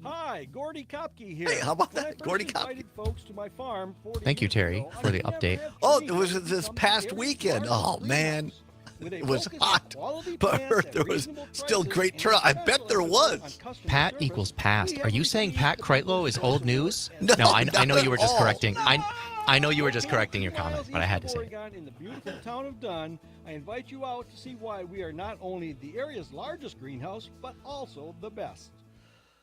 Hi, Gordy Kopke here. Hey, how about When I that? first Gordy invited folks to my farm 40 Thank you, years Terry, ago, for I the never update. had Oh, trees it was that this come past every weekend. farm Oh, greenhouse. man. With a It was focus hot, on quality but I plants heard at there was reasonable still prices great and turnout. I special bet there emphasis on was. customer Pat service, equals past. we Are you have saying received Pat the Kreitlow is old news? No, I know not you were at just all. correcting. I know you were just correcting your comment, but I had to say it. Oregon, in the beautiful town of Dunn, I invite you out to see why we are not only the area's largest greenhouse, but also the best.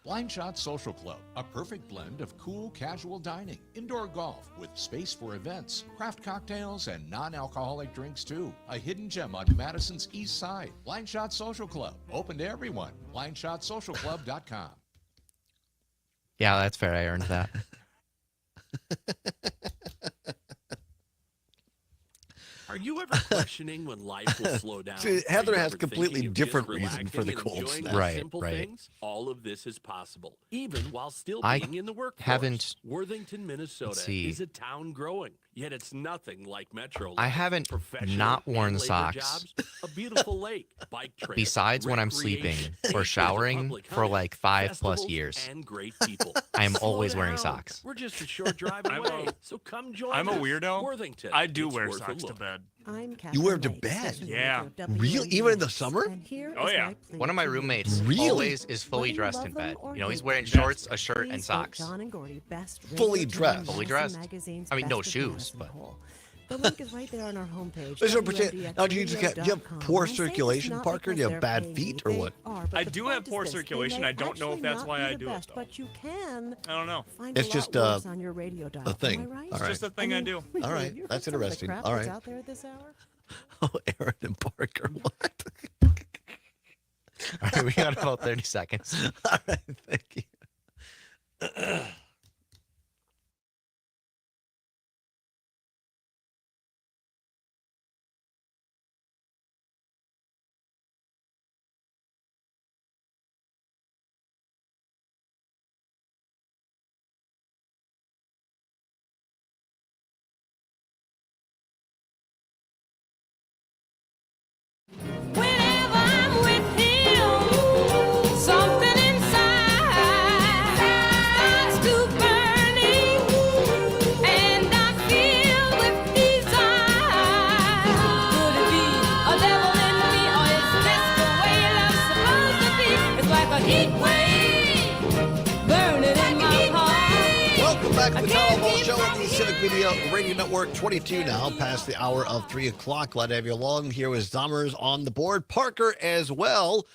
Blind Shot Social Club, a perfect blend of cool, casual dining, indoor golf with space for events, craft cocktails, and non-alcoholic drinks too. A hidden gem on Madison's east side. Blind Shot Social Club, open to everyone. BlindShotSocialClub.com. Yeah, that's fair. I earned that. Are you ever questioning when life will slow down? See, Heather Are you has ever completely thinking of different just reason for the relaxing and cold enjoying snap. the Right, simple right. things? All of this is possible, even while still I being in the workforce. haven't- Worthington, Minnesota see. is a town growing, yet it's nothing like Metro. I life. haven't Professional not and worn labor socks. jobs, a beautiful lake, bike trails, Besides when I'm sleeping recreation, or acres of showering public for hunting, like 5+ festivals, years. and great people. I am Slow always wearing down. socks. We're just a short drive away, so come join I'm a us. weirdo. Worthington. I do It's wear worth a socks to look. bed. I'm You wear them to Catherine Lake, bed? station Yeah. manager of Real? Even in the summer? And here Oh, is yeah. my plea One of my to you. roommates Really? always is fully Whether you dressed love in them bed. or You know, he's hate wearing them, shorts, a shirt, please and vote socks. John and Gordy, best Fully radio dressed. journal Fully Madison dressed. Magazine's I mean, no Best of shoes, Madison but- Poll. The link is right there on our homepage. Listen, now, do you have poor WMDXradio.com. I say this circulation, not Parker? Do you because have they're bad paying feet me. or They what? are, but I the do point have is poor this, they circulation. may I don't know if actually that's not why be I the do it, best, though. But you can I don't know. find It's a just lot worse on your radio dial. a thing. Am I right? All It's right. just a thing I do. All right. You heard That's some of the interesting. crap All that's right. out there at this hour? Oh, Aaron and Parker. What? All right, we got about 30 seconds. All right. Thank you. Whenever I'm with him, something inside starts to burning, and I'm filled with desire. Could it be a devil in me, or is this the way love's supposed to be? It's like a heat wave burning in my heart. Welcome back to the Allbaugh Show on the Civic Media Radio Network. 22 now, past the hour of 3 o'clock. Glad to have you along. Here with Zommers on the board. Parker as well.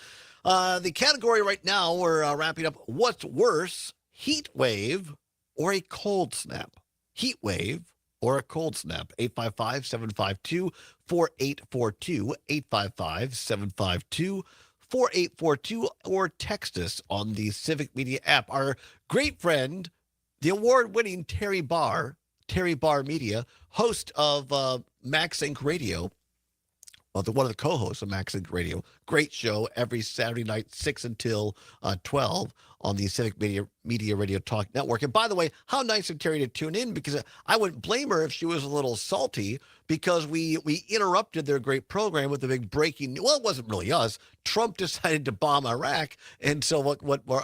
The category right now, we're wrapping up. What's worse, heat wave or a cold snap? Heat wave or a cold snap? 855-752-4842. 855-752-4842. Or text us on the Civic Media app. Our great friend, the award-winning Terry Barr Media, host of Max Inc. Radio, one of the co-hosts of Max Inc. Radio. Great show every Saturday night, 6 until 12 on the Civic Media Radio Talk Network. And by the way, how nice of Terry to tune in, because I wouldn't blame her if she was a little salty because we interrupted their great program with the big breaking. Well, it wasn't really us. Trump decided to bomb Iraq, and so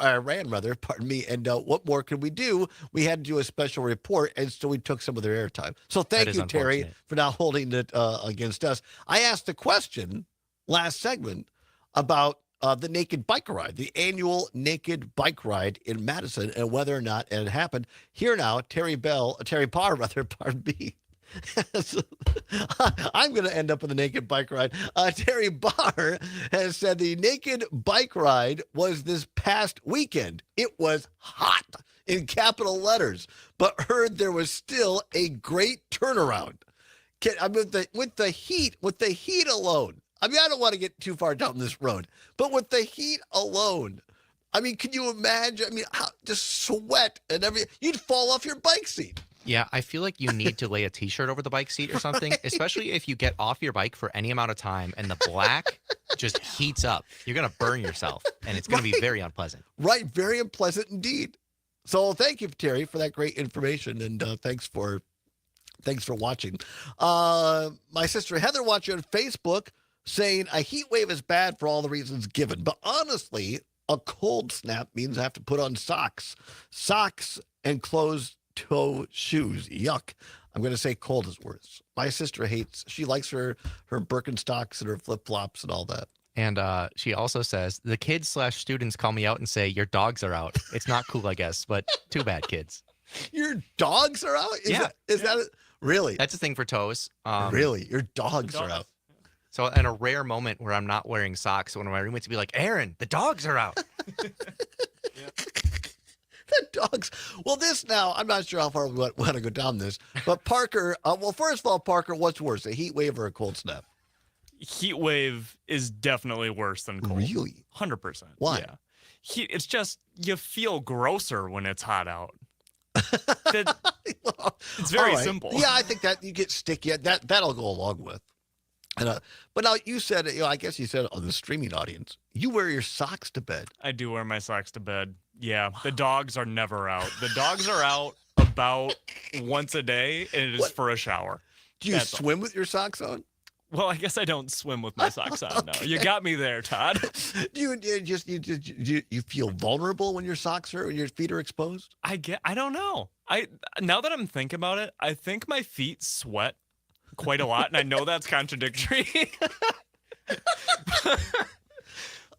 Iran, pardon me. And what more could we do? We had to do a special report, and so we took some of their airtime. So thank you, Terry, for not holding it against us. I asked the question last segment about the naked bike ride, the annual naked bike ride in Madison, and whether or not it had happened. Here now, Terry Barr, pardon me. I'm going to end up with a naked bike ride. Terry Barr has said the naked bike ride was this past weekend. It was hot in capital letters, but heard there was still a great turnaround. With the heat alone, I mean, I don't want to get too far down this road, but with the heat alone, I mean, can you imagine? I mean, just sweat and everything. You'd fall off your bike seat. Yeah, I feel like you need to lay a T-shirt over the bike seat or something, especially if you get off your bike for any amount of time and the black just heats up. You're going to burn yourself, and it's going to be very unpleasant. Right, very unpleasant indeed. So thank you, Terry, for that great information, and thanks for watching. My sister Heather watching on Facebook saying a heat wave is bad for all the reasons given, but honestly, a cold snap means I have to put on socks and closed-toe shoes. Yuck. I'm going to say cold is worse. My sister she likes her Birkenstocks and her flip-flops and all that. And she also says, the kids/students call me out and say, your dogs are out. It's not cool, I guess, but too bad, kids. Your dogs are out? Is that really? That's a thing for toes. Really? Your dogs are out. So in a rare moment where I'm not wearing socks, one of my roommates would be like, Aaron, the dogs are out. The dogs. Well, this now, I'm not sure how far we want to go down this, but Parker, well, first of all, Parker, what's worse, a heat wave or a cold snap? Heat wave is definitely worse than cold. Really? 100%. Why? Yeah. It's just, you feel grosser when it's hot out. It's very simple. Yeah, I think that you get sticky. That'll go along with. And, but now you said, I guess you said on the streaming audience, you wear your socks to bed. I do wear my socks to bed. Yeah, the dogs are never out. The dogs are out about once a day, and it is for a shower. Do you swim with your socks on? Well, I guess I don't swim with my socks on. No, you got me there, Todd. Do you feel vulnerable when your socks are when your feet are exposed? I don't know. Now that I'm thinking about it, I think my feet sweat quite a lot, and I know that's contradictory.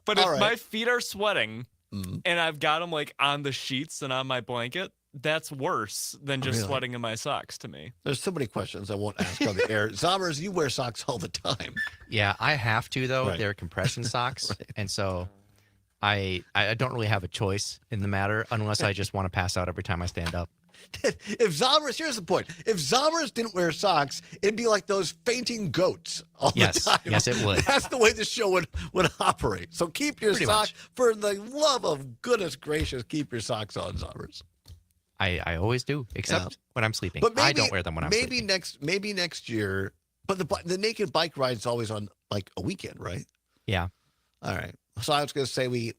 But if my feet are sweating and I've got them like on the sheets and on my blanket, that's worse than just sweating in my socks to me. There's so many questions I won't ask on the air. Zommers, you wear socks all the time. Yeah, I have to, though. Right. They're compression socks. And so I don't really have a choice in the matter unless I just want to pass out every time I stand up. If Zommers, here's the point. If Zommers didn't wear socks, it'd be like those fainting goats all the time. Yes, it would. That's the way the show would operate. So keep your socks, for the love of goodness gracious, keep your socks on, Zommers. I always do, except when I'm sleeping. But I don't wear them when I'm sleeping. Maybe next year, but the naked bike ride is always on like a weekend, right? Yeah. All right. So I was going to say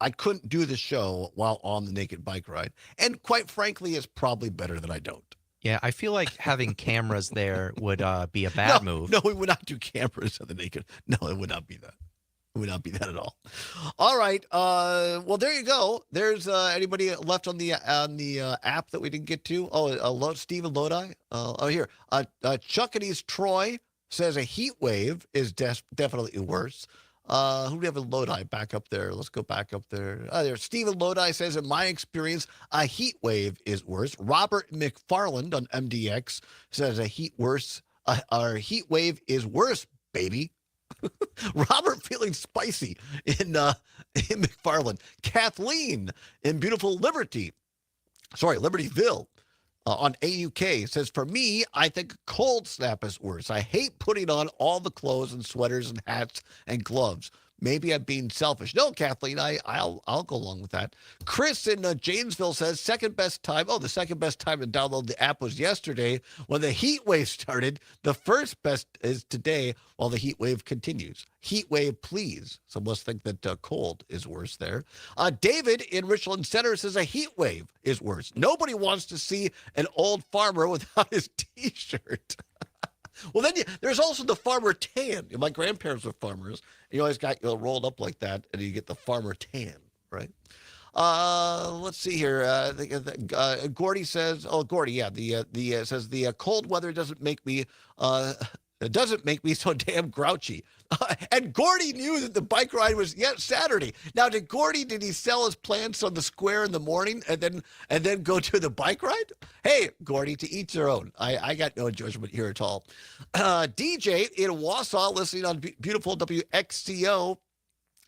I couldn't do the show while on the naked bike ride. And quite frankly, it's probably better that I don't. Yeah, I feel like having cameras there would be a bad move. No, we would not do cameras on the naked. No, it would not be that. It would not be that at all. All right. Well, there you go. There's anybody left on the app that we didn't get to? Oh, Stephen Lodi. Here. Chuckady's Troy says a heat wave is definitely worse. Who do we have in Lodi back up there? Let's go back up there. There's Stephen Lodi says, in my experience, a heat wave is worse. Robert McFarland on MDX says a heat wave is worse, baby. Robert feeling spicy in McFarland. Kathleen in beautiful Libertyville. On AUK says, for me, I think cold snap is worse. I hate putting on all the clothes and sweaters and hats and gloves. Maybe I'm being selfish. No, Kathleen, I'll go along with that. Chris in Janesville says, second best time. Oh, the second best time to download the app was yesterday when the heat wave started. The first best is today while the heat wave continues. Heat wave, please. Some must think that cold is worse there. David in Richland Center says a heat wave is worse. Nobody wants to see an old farmer without his T-shirt. Well, then there's also the farmer tan. My grandparents were farmers. You always got rolled up like that, and you get the farmer tan, right? Let's see here. Gordy says, says the cold weather doesn't make me so damn grouchy. And Gordy knew that the bike ride was Saturday. Now, did he sell his plants on the square in the morning and then go to the bike ride? Hey, Gordy, to each their own. I got no judgment here at all. DJ in Wausau, listening on beautiful WXCO,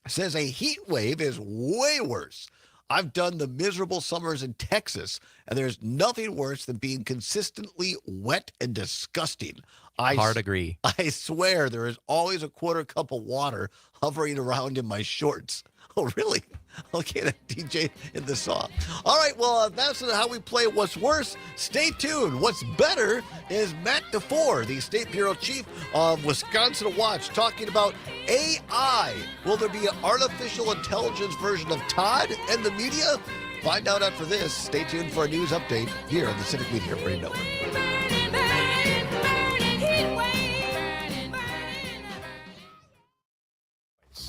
says a heat wave is way worse. I've done the miserable summers in Texas, and there's nothing worse than being consistently wet and disgusting. Hard agree. I swear there is always a quarter cup of water hovering around in my shorts. Oh, really? Okay, that DJ in the song. All right, well, that's how we play What's Worse. Stay tuned. What's better is Matt DeFore, the State Bureau Chief of Wisconsin Watch, talking about AI. Will there be an artificial intelligence version of Todd and the media? Find out after this. Stay tuned for a news update here on the Civic Media Radio Network.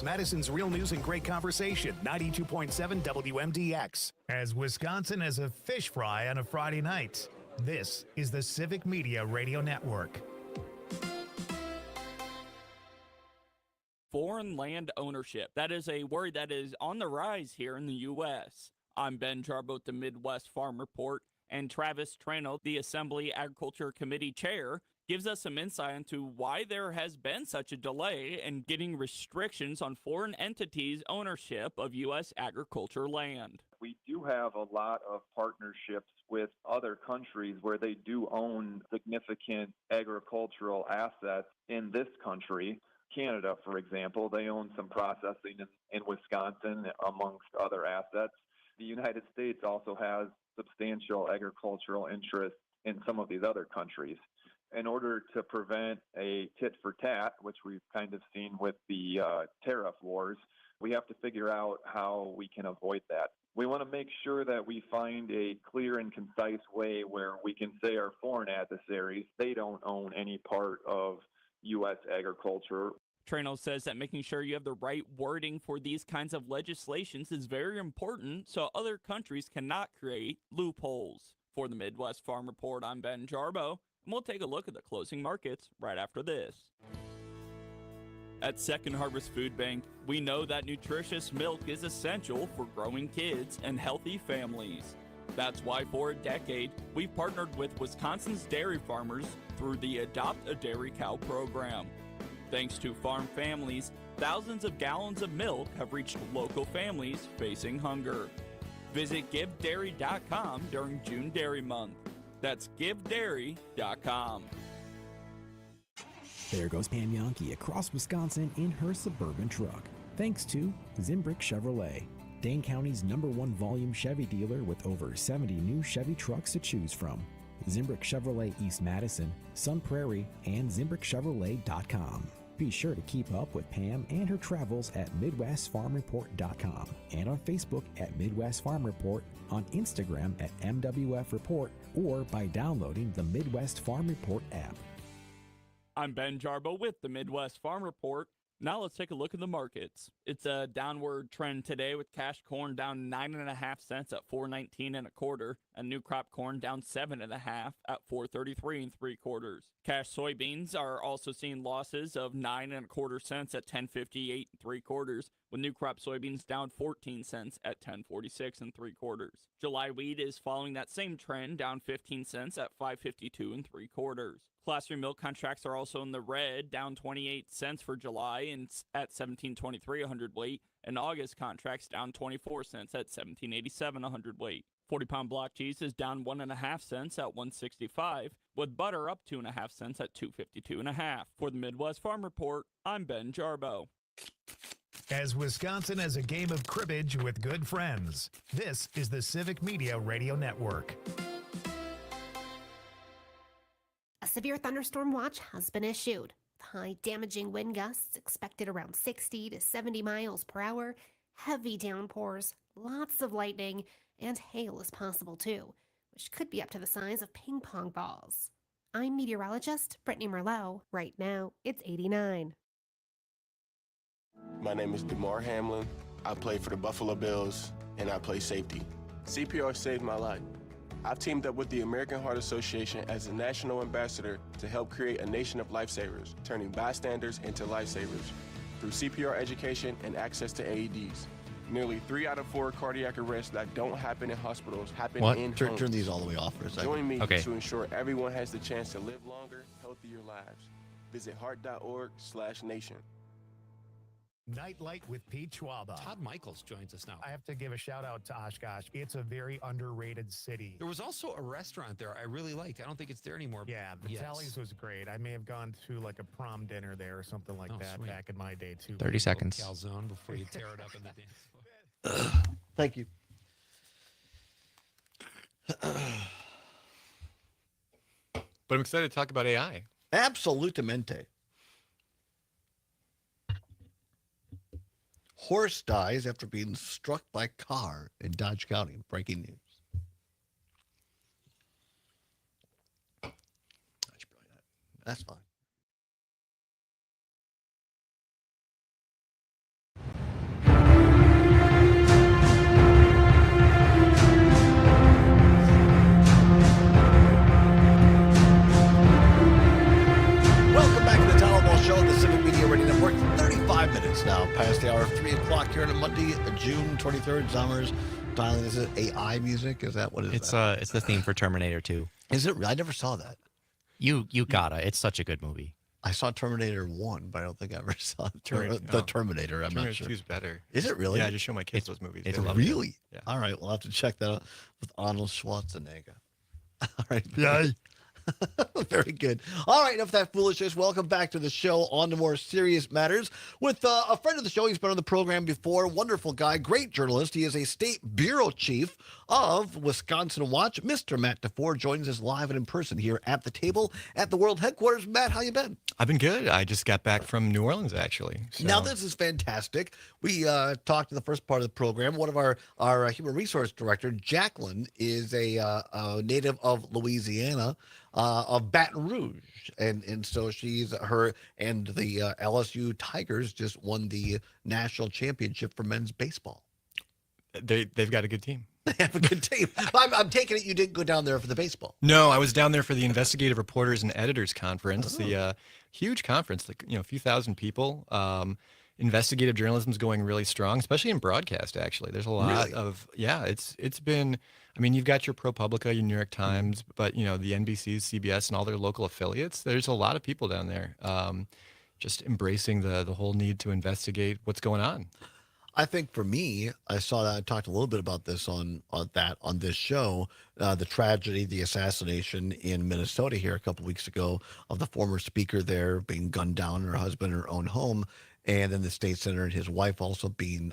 Madison's real news and great conversation, 92.7 WMDX. As Wisconsin has a fish fry on a Friday night, this is the Civic Media Radio Network. Foreign land ownership. That is a word that is on the rise here in the U.S. I'm Ben Jarbo, the Midwest Farm Report, and Travis Trano, the Assembly Agriculture Committee Chair, gives us some insight into why there has been such a delay in getting restrictions on foreign entities' ownership of U.S. agriculture land. We do have a lot of partnerships with other countries where they do own significant agricultural assets in this country. Canada, for example, they own some processing in Wisconsin, amongst other assets. The United States also has substantial agricultural interests in some of these other countries. In order to prevent a tit for tat, which we've kind of seen with the tariff wars, we have to figure out how we can avoid that. We want to make sure that we find a clear and concise way where we can say our foreign adversaries, they don't own any part of U.S. agriculture. Trano says that making sure you have the right wording for these kinds of legislations is very important so other countries cannot create loopholes. For the Midwest Farm Report, I'm Ben Jarbo. And we'll take a look at the closing markets right after this. At Second Harvest Food Bank, we know that nutritious milk is essential for growing kids and healthy families. That's why for a decade, we've partnered with Wisconsin's dairy farmers through the Adopt a Dairy Cow program. Thanks to farm families, thousands of gallons of milk have reached local families facing hunger. Visit GiveDairy.com during June Dairy Month. That's GiveDairy.com. There goes Pam Yankee across Wisconsin in her Suburban truck. Thanks to Zimbrick Chevrolet, Dane County's #1 volume Chevy dealer with over 70 new Chevy trucks to choose from. Zimbrick Chevrolet East Madison, Sun Prairie, and ZimbrickChevrolet.com. Be sure to keep up with Pam and her travels at MidwestFarmReport.com and on Facebook at Midwest Farm Report, on Instagram at MWF Report, or by downloading the Midwest Farm Report app. I'm Ben Jarbo with the Midwest Farm Report. Now let's take a look at the markets. It's a downward trend today with cash corn down 9.5 cents at $4.19 and new crop corn down 7.5 at $4.33 3/4. Cash soybeans are also seeing losses of 9.25 cents at $10.58 3/4, with new crop soybeans down 14 cents at $10.46 3/4. July wheat is following that same trend, down 15 cents at $5.52 3/4. Class 3 milk contracts are also in the red, down 28 cents for July and at $17.23 a hundredweight, and August contracts down 24 cents at $17.87 a hundredweight. 40-pound block cheese is down 1.5 cents at $1.65, with butter up 2.5 cents at $2.52.5. For the Midwest Farm Report, I'm Ben Jarbo. As Wisconsin has a game of cribbage with good friends, this is the Civic Media Radio Network. A severe thunderstorm watch has been issued. High damaging wind gusts expected around 60 to 70 miles per hour, heavy downpours, lots of lightning, and hail is possible too, which could be up to the size of ping pong balls. I'm meteorologist Brittany Merlot. Right now, it's 89. My name is DeMar Hamlin. I play for the Buffalo Bills, and I play safety. CPR saved my life. I've teamed up with the American Heart Association as a national ambassador to help create a nation of lifesavers, turning bystanders into lifesavers through CPR education and access to AEDs. Nearly 3 out of 4 cardiac arrests that don't happen in hospitals happen in homes. Turn these all the way off for a second. Join me to ensure everyone has the chance to live longer, healthier lives. Visit heart.org/nation. Nightlight with Pete Schwaba. Todd Michaels joins us now. I have to give a shout out to Oshkosh. It's a very underrated city. There was also a restaurant there I really liked. I don't think it's there anymore. Yeah, the Sally's was great. I may have gone to like a prom dinner there or something like that sweet. back in my day too. 30 seconds. Calzone before you tear it up in the dance floor. Thank you. But I'm excited to talk about AI. Absolutamente. Horse dies after being struck by car in Dodge County. Breaking news. That's fine. Welcome back to the Allbaugh Show, the Civic Media Radio Network. 35 minutes now past the hour of 3 o'clock here on a Monday, June 23rd. Zommers dialing. Is it AI music? Is that what it is? It's the theme for Terminator 2. Is it? I never saw that. You gotta. It's such a good movie. I saw Terminator 1, but I don't think I ever saw the Terminator. I'm Terminator not sure. 2 is better. Is it really? Yeah, I just show my kids those movies. It's They love it. really? Yeah. All right, we'll have to check that out with Arnold Schwarzenegger. All right. Yay. Very good. All right, enough of that foolishness. Welcome back to the show on to more serious matters with a friend of the show. He's been on the program before. Wonderful guy, great journalist. He is a state bureau chief of Wisconsin Watch. Mr. Matt DeFore joins us live and in person here at the table at the world headquarters. Matt, how you been? I've been good. I just got back from New Orleans, actually. So. Now, this is fantastic. We talked in the first part of the program. One of our human resource director, Jacqueline, is a native of Louisiana, of Baton Rouge. And so she's her and the LSU Tigers just won the national championship for men's baseball. They've got a good team. They have a good team. I'm taking it you didn't go down there for the baseball. No, I was down there for the Investigative Reporters and Editors Conference, the huge conference, like a few thousand people. Investigative journalism is going really strong, especially in broadcast. Actually, there's a lot of It's been. I mean, you've got your ProPublica, your New York Times, but the NBCs, CBS, and all their local affiliates. There's a lot of people down there, just embracing the whole need to investigate what's going on. I think for me, I saw that I talked a little bit about this on this show, the tragedy, the assassination in Minnesota here a couple weeks ago of the former speaker there being gunned down, her husband in her own home, and then the state senator and his wife also being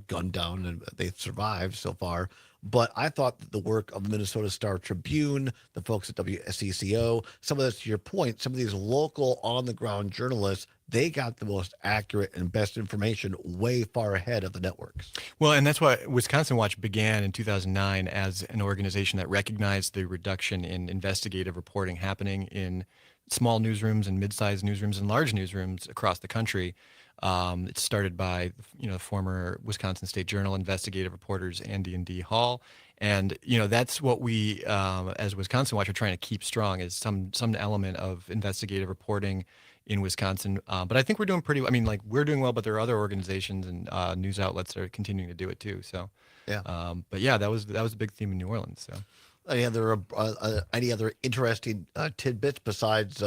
gunned down, and they survived so far. But I thought that the work of the Minnesota Star Tribune, the folks at WCCO, some of this, to your point, some of these local on-the-ground journalists, they got the most accurate and best information way far ahead of the networks. Well, and that's why Wisconsin Watch began in 2009 as an organization that recognized the reduction in investigative reporting happening in small newsrooms and mid-sized newsrooms and large newsrooms across the country. It started by the former Wisconsin State Journal investigative reporters Andy and Dee Hall, and that's what we as Wisconsin Watch are trying to keep strong, is some element of investigative reporting in Wisconsin. But I think we're doing pretty. I mean, like, we're doing well, but there are other organizations and news outlets that are continuing to do it too. So yeah. But yeah, that was a big theme in New Orleans. So any other interesting tidbits besides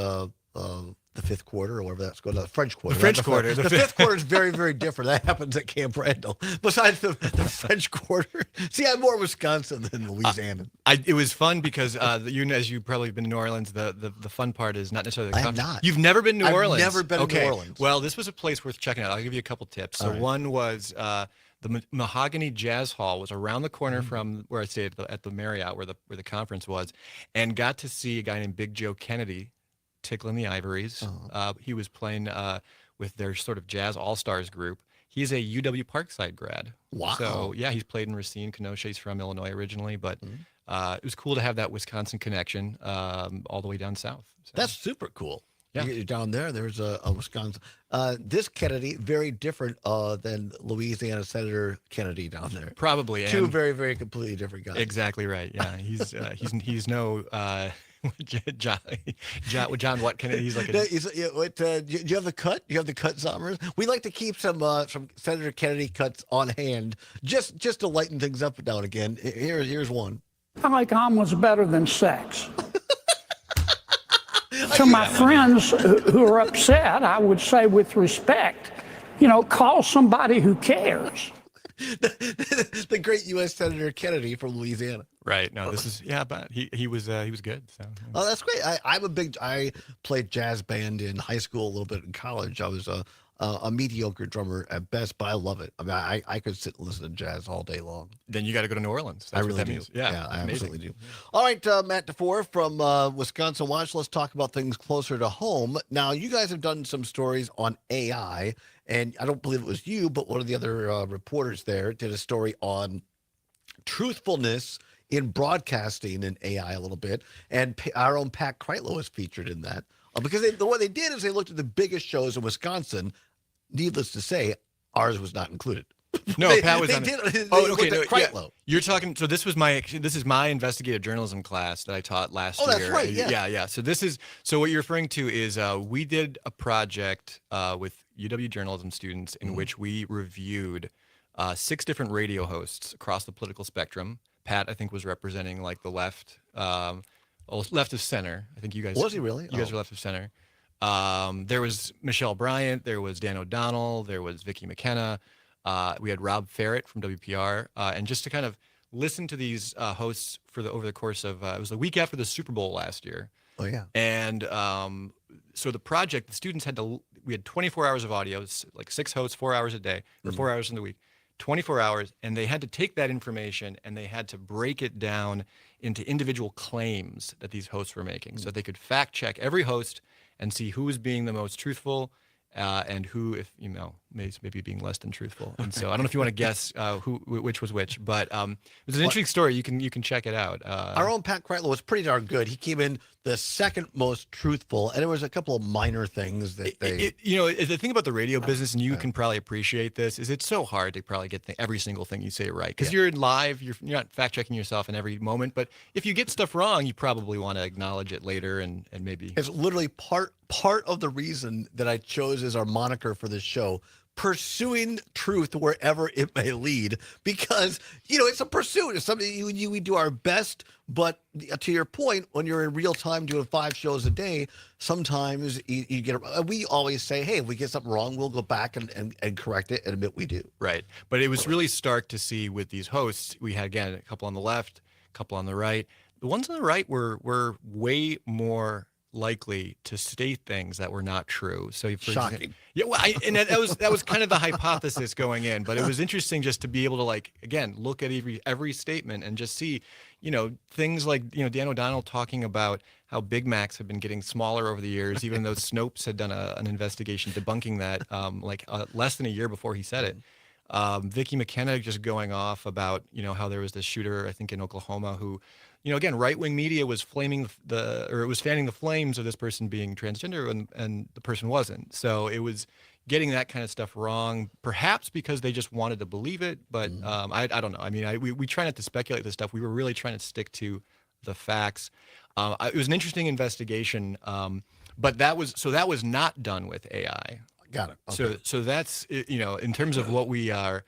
the fifth quarter, or whatever that's called, the French Quarter. The French Quarter. The fifth quarter is very, very different. That happens at Camp Randall. Besides the French Quarter. See, I'm more Wisconsin than Louisiana. It was fun because, as you've probably been to New Orleans, the fun part is not necessarily the I have country. not. You've never been to New Orleans? I've never been to New Orleans. Well, this was a place worth checking out. I'll give you a couple tips. So one was the Mahogany Jazz Hall was around the corner from where I stayed at the Marriott, where the conference was, and got to see a guy named Big Joe Kennedy tickling the ivories. He was playing with their sort of jazz all-stars group. He's a UW Parkside grad. Wow. So yeah, he's played in Racine, Kenosha. He's from Illinois originally, but it was cool to have that Wisconsin connection all the way down south. So. That's super cool. Yeah. You're down there, there's a Wisconsin. This Kennedy, very different than Louisiana Senator Kennedy down there. Probably. Two and very, very completely different guys. Exactly right. Yeah, he's no John Watt Kennedy. He's like do you have the cut? You have the cut, Zommers? We like to keep some Senator Kennedy cuts on hand, just to lighten things up now and again. Here's one. I like omelets better than sex. To my friends who are upset, I would say with respect, call somebody who cares. The great U.S. Senator Kennedy from Louisiana. Right. No, this is but he was good. So. Oh, that's great. I played jazz band in high school, a little bit in college. I was a mediocre drummer at best, but I love it. I mean, I could sit and listen to jazz all day long. Then you got to go to New Orleans. I really do. Means. Yeah, I absolutely do. All right, Matt DeFore from Wisconsin Watch. Let's talk about things closer to home. Now, you guys have done some stories on AI, and I don't believe it was you, but one of the other reporters there did a story on truthfulness in broadcasting and AI a little bit, and our own Pat Kreitlow was featured in that. Because what they did is they looked at the biggest shows in Wisconsin. Needless to say, ours was not included. No, Pat was on it. Okay. Kreitlow. You're talking. So this is my investigative journalism class that I taught last year. Oh, that's right. Yeah. So what you're referring to is we did a project with UW journalism students in which we reviewed 6 different radio hosts across the political spectrum. Pat, I think, was representing like the left, left of center. I think you guys was he really? You guys were left of center. There was Michelle Bryant, there was Dan O'Donnell, there was Vicki McKenna. We had Rob Ferret from WPR, and just to kind of listen to these hosts over the course of it was the week after the Super Bowl last year. Oh yeah. And so the project, the students we had 24 hours of audio, like 6 hosts, 4 hours a day, or 4 hours in the week. 24 hours, and they had to take that information and they had to break it down into individual claims that these hosts were making so they could fact check every host and see who was being the most truthful and who, if maybe being less than truthful. And so I don't know if you want to guess which was which, but it was an interesting story. You can check it out. Our own Pat Kreitlow was pretty darn good. He came in the second most truthful, and there was a couple of minor things that they. The thing about the radio business, and you can probably appreciate this, is it's so hard to probably get every single thing you say right because you're live. You're not fact checking yourself in every moment, but if you get stuff wrong, you probably want to acknowledge it later and maybe. It's literally part of the reason that I chose as our moniker for this show. Pursuing truth wherever it may lead, because it's a pursuit. It's something we do our best, but to your point, when you're in real time doing 5 shows a day, sometimes you get. We always say, hey, if we get something wrong, we'll go back and correct it and admit we do. Right, but it was really stark to see with these hosts. We had again a couple on the left, a couple on the right. The ones on the right were way more likely to state things that were not true. So shocking. Yeah, well, that was kind of the hypothesis going in, but it was interesting just to be able to look at every statement and just see, things like Dan O'Donnell talking about how Big Macs have been getting smaller over the years, even though Snopes had done an investigation debunking that less than a year before he said it. Vicki McKenna just going off about how there was this shooter I think in Oklahoma who. Again, right-wing media was fanning the flames of this person being transgender, and the person wasn't. So it was getting that kind of stuff wrong, perhaps because they just wanted to believe it. But I don't know. I mean, we try not to speculate this stuff. We were really trying to stick to the facts. It was an interesting investigation, but that was not done with AI. Got it. Okay. So that's in terms of what we are.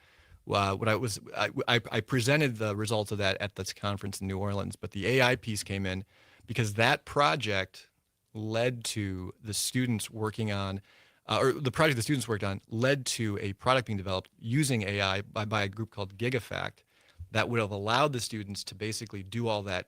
I presented the results of that at this conference in New Orleans, but the AI piece came in because that project led to the students working on, or the project the students worked on led to a product being developed using AI by a group called GigaFact that would have allowed the students to basically do all that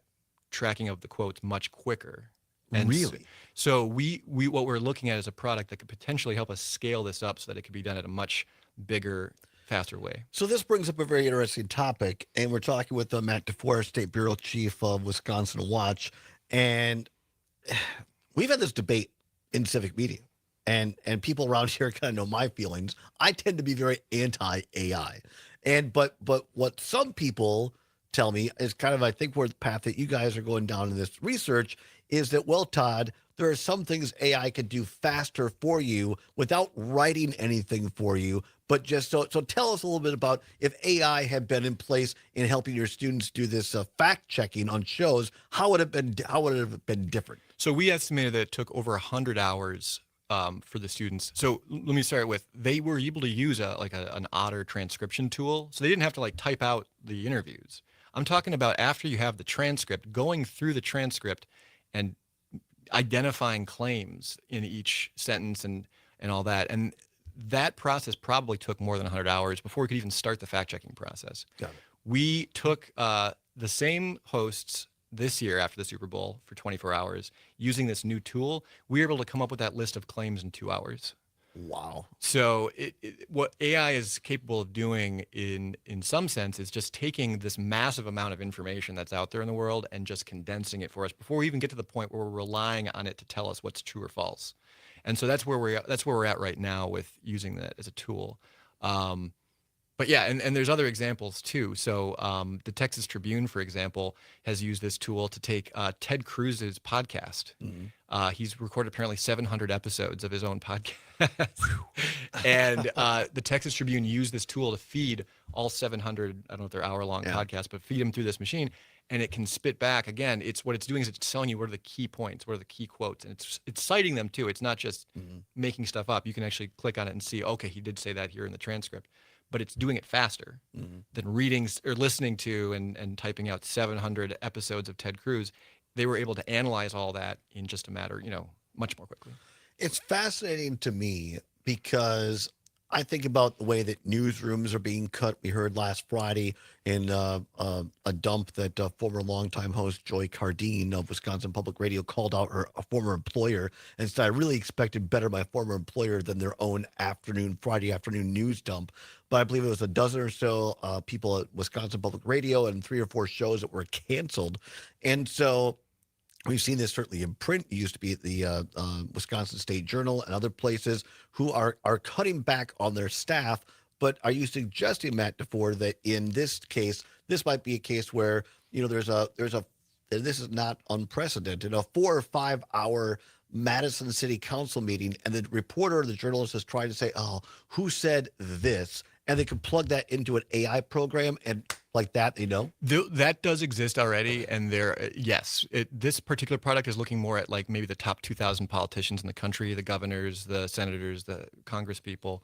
tracking of the quotes much quicker. And really? So we what we're looking at is a product that could potentially help us scale this up so that it could be done at a much bigger, faster way. So this brings up a very interesting topic, and we're talking with Matt DeFore, State Bureau Chief of Wisconsin Watch, and we've had this debate in civic media, and people around here kind of know my feelings. I tend to be very anti-AI, but what some people tell me is kind of, I think, where the path that you guys are going down in this research is that, well, Todd, there are some things AI could do faster for you without writing anything for you. But just so tell us a little bit about if AI had been in place in helping your students do this fact checking on shows, how would it have been different? So we estimated that it took over 100 hours for the students. So let me start with, they were able to use an Otter transcription tool. So they didn't have to type out the interviews. I'm talking about after you have the transcript, going through the transcript and identifying claims in each sentence and all that. And that process probably took more than 100 hours before we could even start the fact-checking process. Got it. We took the same hosts this year after the Super Bowl for 24 hours using this new tool. We were able to come up with that list of claims in 2 hours. Wow. So what AI is capable of doing in some sense is just taking this massive amount of information that's out there in the world and just condensing it for us before we even get to the point where we're relying on it to tell us what's true or false. And so that's where we're at right now with using that as a tool. But yeah, and there's other examples too. So the Texas Tribune, for example, has used this tool to take Ted Cruz's podcast. He's recorded apparently 700 episodes of his own podcast. And the Texas Tribune used this tool to feed all 700, I don't know if they're hour-long podcasts, but feed them through this machine. And it can spit back. Again, what it's doing is it's telling you what are the key points, what are the key quotes. And it's citing them too. It's not just making stuff up. You can actually click on it and see, okay, he did say that here in the transcript. But it's doing it faster than reading or listening to and typing out 700 episodes of Ted Cruz. They were able to analyze all that in just a matter, much more quickly. It's fascinating to me because I think about the way that newsrooms are being cut. We heard last Friday in a dump that former longtime host Joy Cardine of Wisconsin Public Radio called out her former employer and said, I really expected better my former employer than their own Friday afternoon news dump. But I believe it was a dozen or so people at Wisconsin Public Radio and 3 or 4 shows that were canceled. And so we've seen this certainly in print. It used to be at the Wisconsin State Journal and other places who are cutting back on their staff. But are you suggesting, Matt DeFore, that in this case, this might be a case where, there's a, and this is not unprecedented, a 4 or 5 hour Madison City Council meeting, and the reporter or the journalist is trying to say, oh, who said this? And they can plug that into an AI program and like that, That does exist already. And this particular product is looking more at like maybe the top 2,000 politicians in the country, the governors, the senators, the Congress people,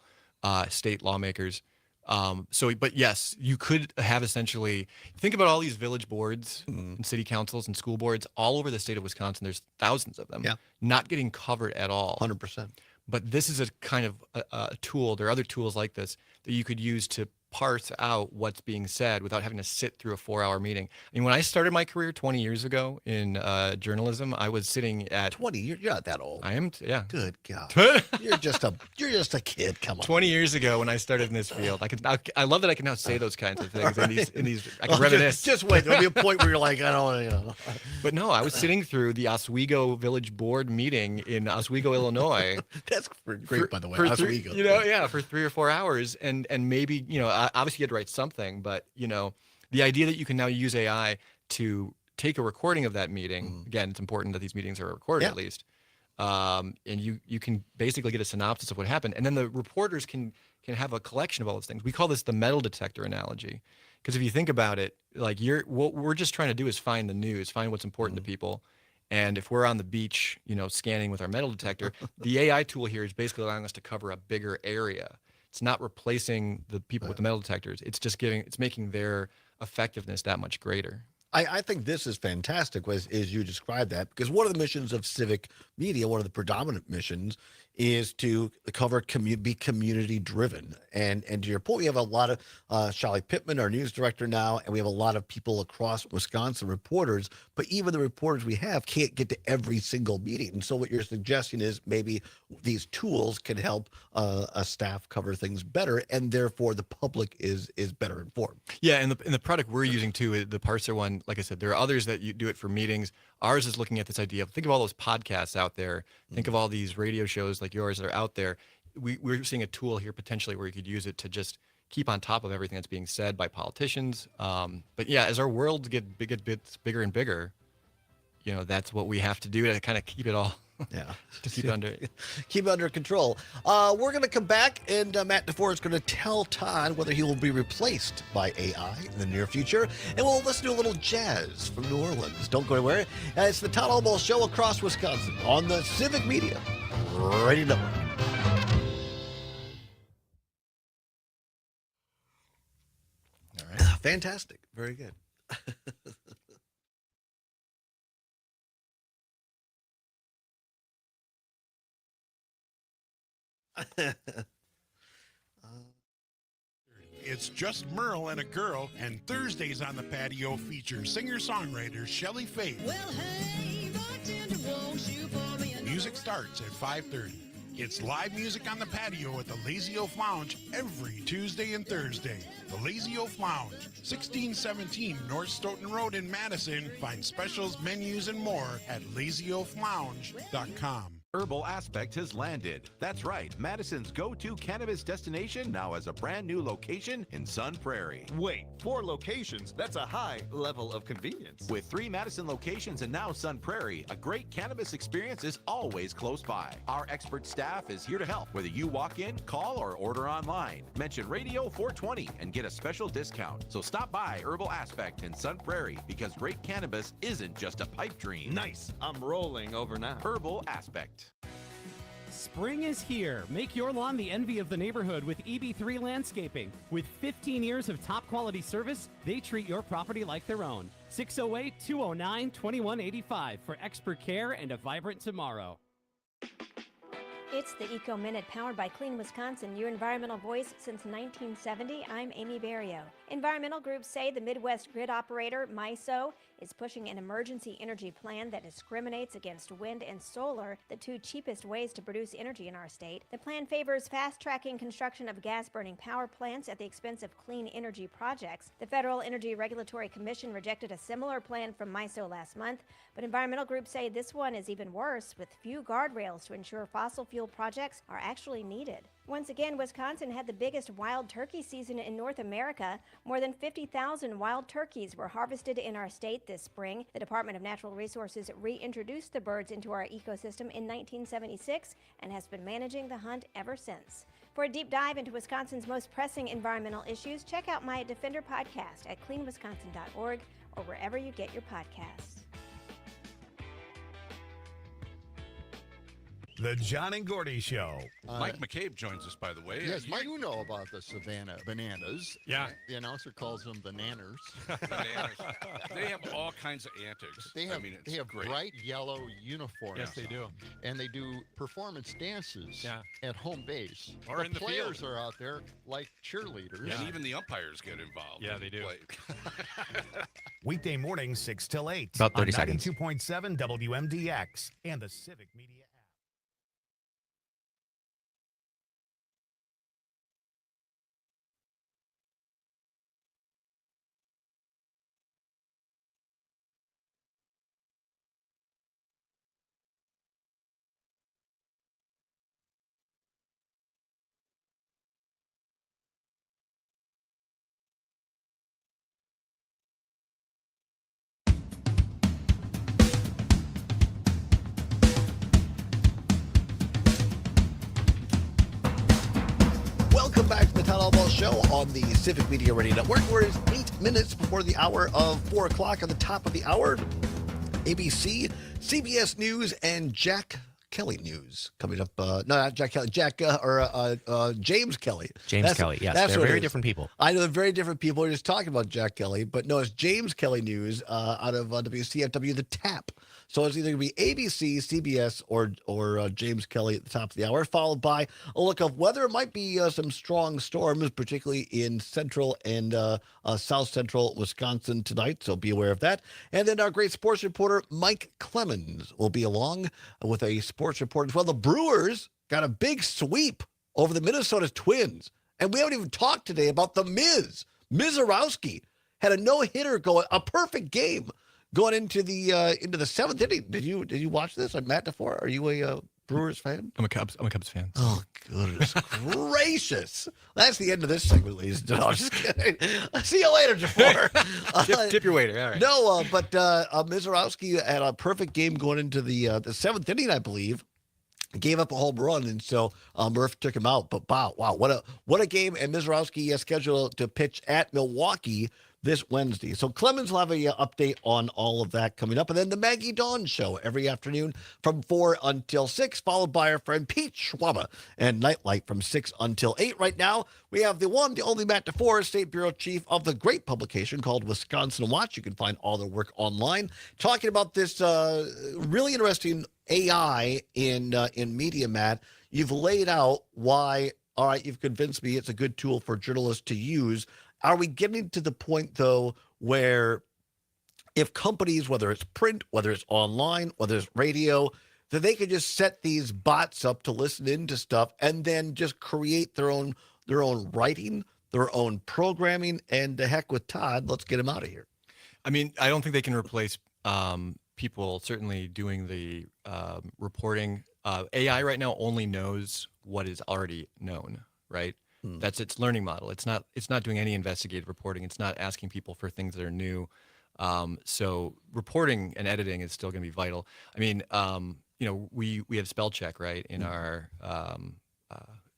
state lawmakers. But yes, you could have essentially, think about all these village boards and city councils and school boards all over the state of Wisconsin. There's thousands of them not getting covered at all. 100%. But this is a kind of a tool. There are other tools like this that you could use to parse out what's being said without having to sit through a 4-hour meeting. I mean, when I started my career 20 years ago in journalism, I was sitting at 20. You're not that old. I am. Yeah. Good God. You're just a kid. Come on. 20 years ago when I started in this field, I love that I can now say those kinds of things in these. I can reminisce. Just wait. There'll be a point where you're like, I don't want to. But no, I was sitting through the Oswego Village Board meeting in Oswego, Illinois. That's great, by the way. Oswego. For 3 or 4 hours, and maybe obviously you had to write something, but the idea that you can now use AI to take a recording of that meeting. Again, it's important that these meetings are recorded at least, and you can basically get a synopsis of what happened, and then the reporters can have a collection of all those things. We call this the metal detector analogy, because if you think about it, like what we're just trying to do is find the news, find what's important to people. And if we're on the beach, scanning with our metal detector, the AI tool here is basically allowing us to cover a bigger area. It's not replacing the people with the metal detectors. It's just making their effectiveness that much greater. I think this is fantastic as you described that, because one of the missions of civic media, one of the predominant missions, is to cover be community driven. And to your point, we have a lot of Shelly Pittman, our news director now, and we have a lot of people across Wisconsin, reporters, but even the reporters we have can't get to every single meeting. And so what you're suggesting is maybe these tools can help a staff cover things better, and therefore the public is better informed. Yeah, and the product we're using too, the parser one, like I said, there are others that you do it for meetings. Ours is looking at this idea of, think of all those podcasts out there. Think of all these radio shows like yours that are out there. We're seeing a tool here potentially where you could use it to just keep on top of everything that's being said by politicians. But yeah, as our world get bits bigger and bigger, that's what we have to do to kind of keep it all. Yeah, to keep it under control. We're going to come back, and Matt DeFore is going to tell Todd whether he will be replaced by AI in the near future, and we'll listen to a little jazz from New Orleans. Don't go anywhere. It's the Todd Allbaugh Show across Wisconsin on the Civic Media Radio Network. All right, fantastic, very good. it's Just Merle and a Girl, and Thursdays on the Patio feature singer-songwriter Shelley Faith. Well, hey, bartender, won't you pour me a Music starts at 5:30. It's live music on the patio at the Lazy Oaf Lounge every Tuesday and Thursday. The Lazy Oaf Lounge, 1617 North Stoughton Road in Madison. Find specials, menus, and more at lazyoaflounge.com. Herbal Aspect has landed. That's right, Madison's go-to cannabis destination now has a brand new location in Sun Prairie. Wait, 4 locations? That's a high level of convenience. With 3 Madison locations and now Sun Prairie, a great cannabis experience is always close by. Our expert staff is here to help, whether you walk in, call, or order online. Mention Radio 420 and get a special discount. So stop by Herbal Aspect in Sun Prairie, because great cannabis isn't just a pipe dream. Nice. I'm rolling over now. Herbal Aspect. Spring is here. Make your lawn the envy of the neighborhood with EB3 Landscaping. With 15 years of top quality service, they treat your property like their own. 608-209-2185 for expert care and a vibrant tomorrow. It's the Eco Minute powered by Clean Wisconsin, your environmental voice since 1970. I'm Amy Barrio. Environmental groups say the Midwest grid operator, MISO, is pushing an emergency energy plan that discriminates against wind and solar, the 2 cheapest ways to produce energy in our state. The plan favors fast-tracking construction of gas-burning power plants at the expense of clean energy projects. The Federal Energy Regulatory Commission rejected a similar plan from MISO last month, but environmental groups say this one is even worse, with few guardrails to ensure fossil fuel projects are actually needed. Once again, Wisconsin had the biggest wild turkey season in North America. More than 50,000 wild turkeys were harvested in our state this spring. The Department of Natural Resources reintroduced the birds into our ecosystem in 1976 and has been managing the hunt ever since. For a deep dive into Wisconsin's most pressing environmental issues, check out my Defender podcast at cleanwisconsin.org or wherever you get your podcasts. The John and Gordy Show. Mike McCabe joins us, by the way. Yes, Mike, you know about the Savannah bananas. Yeah. The announcer calls them bananers. Bananas. They have all kinds of antics. They have, it's great. bright yellow uniforms. Yes, they do. And they do performance dances at home base. Or the in the players field. are out there like cheerleaders. And even the umpires get involved. Yeah, they do. Weekday mornings, 6 till 8. About 30 on seconds. 92.7 WMDX and the Civic Media app. Welcome back to the Todd Allbaugh Show on the Civic Media Radio Network, where it's 8 minutes before the hour of 4 o'clock. At the top of the hour, ABC, CBS News, and Jack Kelly News coming up. No, not Jack Kelly. James Kelly. James Kelly, yes. That's They're what it very is. different people. I know they're very different people. We're just talking about Jack Kelly, but no, it's James Kelly News out of WCFW, The Tap. So it's either going to be ABC, CBS, or James Kelly at the top of the hour, followed by a look of weather. It might be some strong storms, particularly in central and south central Wisconsin tonight, so be aware of that. And then our great sports reporter, Mike Clemens, will be along with a sports report as well. The Brewers got a big sweep over the Minnesota Twins. And we haven't even talked today about the Miz. Mizorowski had a no-hitter going, a perfect game going into the seventh inning. Did you watch this? I'm Matt DeFore. Are you a Brewers fan? I'm a Cubs fan. Oh, goodness gracious. That's the end of this segment, ladies and gentlemen. I'm just kidding. See you later, DeFore. Tip your waiter. All right. No, but Mizorowski had a perfect game going into the seventh inning, I believe. Gave up a home run, and so Murph took him out. But wow, what a game! And Mizorowski is scheduled to pitch at Milwaukee this Wednesday. So Clemens will have a update on all of that coming up. And then the Maggie Dawn Show every afternoon from 4 until 6, followed by our friend Pete Schwaba and Nightlight from 6 until 8. Right now, we have the one, the only Matt DeFore, State Bureau Chief of the great publication called Wisconsin Watch. You can find all their work online. Talking about this really interesting AI in media, Matt. You've laid out why all right, you've convinced me it's a good tool for journalists to use. Are we getting to the point, though, where if companies, whether it's print, whether it's online, whether it's radio, that they could just set these bots up to listen into stuff and then just create their own writing, their own programming, and the heck with Todd, let's get him out of here. I mean, I don't think they can replace people certainly doing the reporting. AI right now only knows what is already known, right? That's its learning model. It's not doing any investigative reporting. It's not asking people for things that are new. So reporting and editing is still going to be vital. I mean, we have spell check, right, in our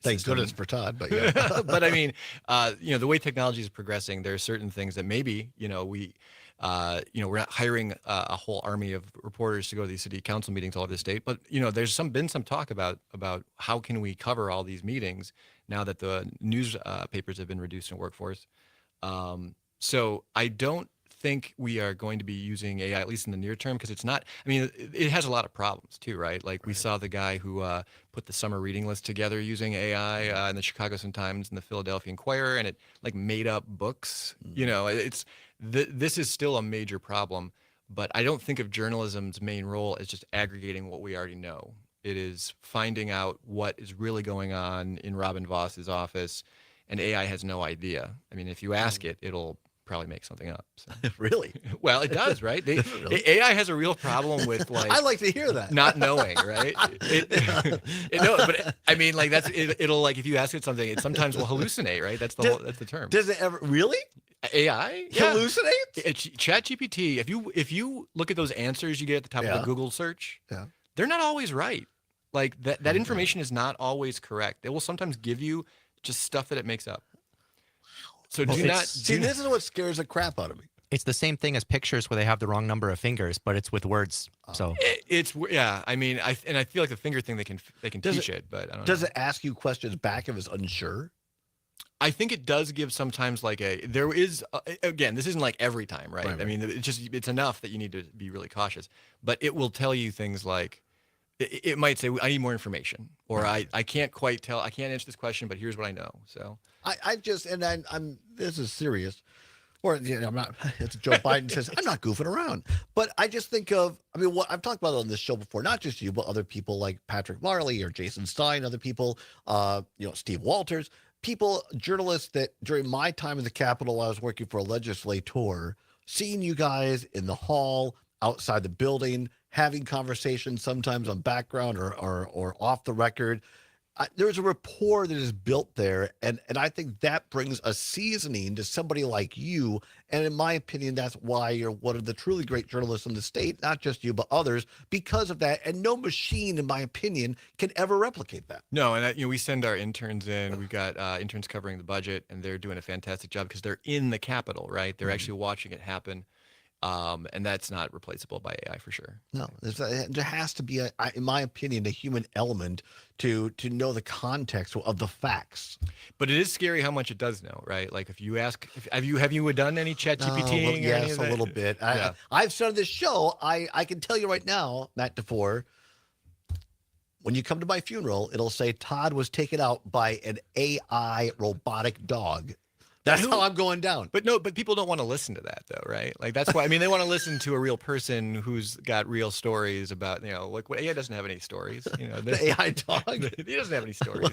Thank system. goodness for Todd, but yeah. But I mean, the way technology is progressing, there are certain things that maybe, we're not hiring a whole army of reporters to go to these city council meetings all over the state. But, there's been some talk about how can we cover all these meetings now that the newspapers have been reduced in workforce. So I don't think we are going to be using AI, at least in the near term, because it has a lot of problems too, right? Like we saw the guy who put the summer reading list together using AI in the Chicago Sun-Times and the Philadelphia Inquirer, and it like made up books. This is still a major problem, but I don't think of journalism's main role as just aggregating what we already know. It is finding out what is really going on in Robin Voss's office, and AI has no idea. I mean, if you ask it, it'll probably make something up. So. Really? Well, it does, right? Really? AI has a real problem with I like to hear that. Not knowing, right? But I mean, like it'll like if you ask it something, it sometimes will hallucinate, right? That's the term. Does it ever really? AI hallucinates? ChatGPT. If you look at those answers you get at the top of the Google search, they're not always right. Like that information is not always correct. It will sometimes give you just stuff that it makes up. So this is what scares the crap out of me. It's the same thing as pictures where they have the wrong number of fingers, but it's with words. So I mean, I feel like the finger thing they can teach it, but I don't know. Does it ask you questions back if it's unsure? I think it does give sometimes there is again, this isn't like every time, right? I mean, it's enough that you need to be really cautious, but it will tell you things like it might say, I need more information, or I can't quite tell, I can't answer this question, but here's what I know. So I'm this is serious. Or I'm not. It's Joe Biden says I'm not goofing around, but I just think of. I mean, what I've talked about on this show before, not just you, but other people like Patrick Marley or Jason Stein, other people, Steve Walters, journalists that during my time in the Capitol, I was working for a legislator, seeing you guys in the hall, outside the building, having conversations sometimes on background or off the record. There's a rapport that is built there, and I think that brings a seasoning to somebody like you. And in my opinion, that's why you're one of the truly great journalists in the state, not just you, but others, because of that. And no machine, in my opinion, can ever replicate that. No, and we send our interns in. We've got interns covering the budget, and they're doing a fantastic job because they're in the Capitol, right? They're actually watching it happen. And that's not replaceable by AI for sure. No, there has to be, in my opinion, a human element to know the context of the facts. But it is scary how much it does know, right? Like if you ask, have you done any ChatGPT? Yes, a little bit. I've started this show. I can tell you right now, Matt DeFore, when you come to my funeral, it'll say Todd was taken out by an AI robotic dog. That's how I'm going down. But people don't want to listen to that though, right? Like that's why, I mean, they want to listen to a real person who's got real stories about, like AI doesn't have any stories. The AI dog. He doesn't have any stories.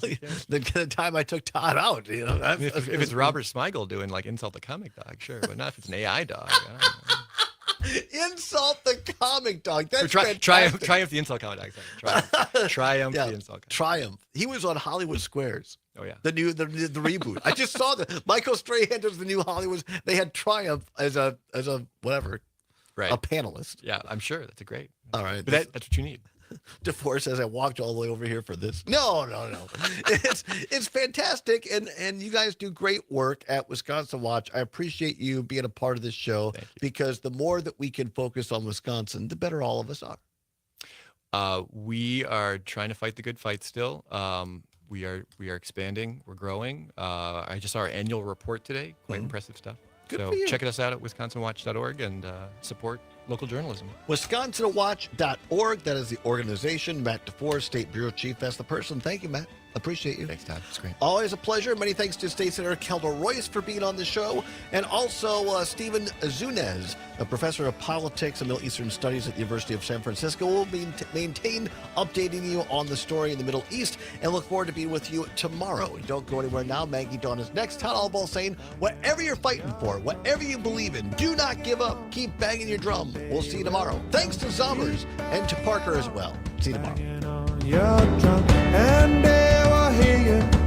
The time I took Todd out, if it's Robert Smigel doing like Insult the Comic Dog, sure, but not if it's an AI dog. Insult the Comic Dog. That's Triumph the Insult Comic Dog. Triumph the Insult Comic. Triumph. He was on Hollywood Squares. Oh yeah, the reboot. I just saw that Michael Strahan does the new Hollywood. They had Triumph as a whatever, right? A panelist. Yeah, I'm sure that's great. All right, but that's what you need. DeFore says I walked all the way over here for this. No. It's fantastic, and you guys do great work at Wisconsin Watch. I appreciate you being a part of this show because the more that we can focus on Wisconsin, the better all of us are. We are trying to fight the good fight still. We are expanding. We're growing. I just saw our annual report today. Quite impressive stuff. So check us out at wisconsinwatch.org and support local journalism. Wisconsinwatch.org. That is the organization. Matt DeFore, State Bureau Chief. That's the person. Thank you, Matt. Appreciate you. Thanks, Todd. It's great. Always a pleasure. Many thanks to State Senator Kelda Royce for being on the show, and also Stephen Zunez, a professor of politics and Middle Eastern Studies at the University of San Francisco, will maintain updating you on the story in the Middle East, and look forward to being with you tomorrow. Don't go anywhere now. Maggie Dawn is next. Todd Allbaugh saying, whatever you're fighting for, whatever you believe in, do not give up. Keep banging your drum. We'll see you tomorrow. Thanks to Zommers and to Parker as well. See you tomorrow. You're drunk and they will hear you.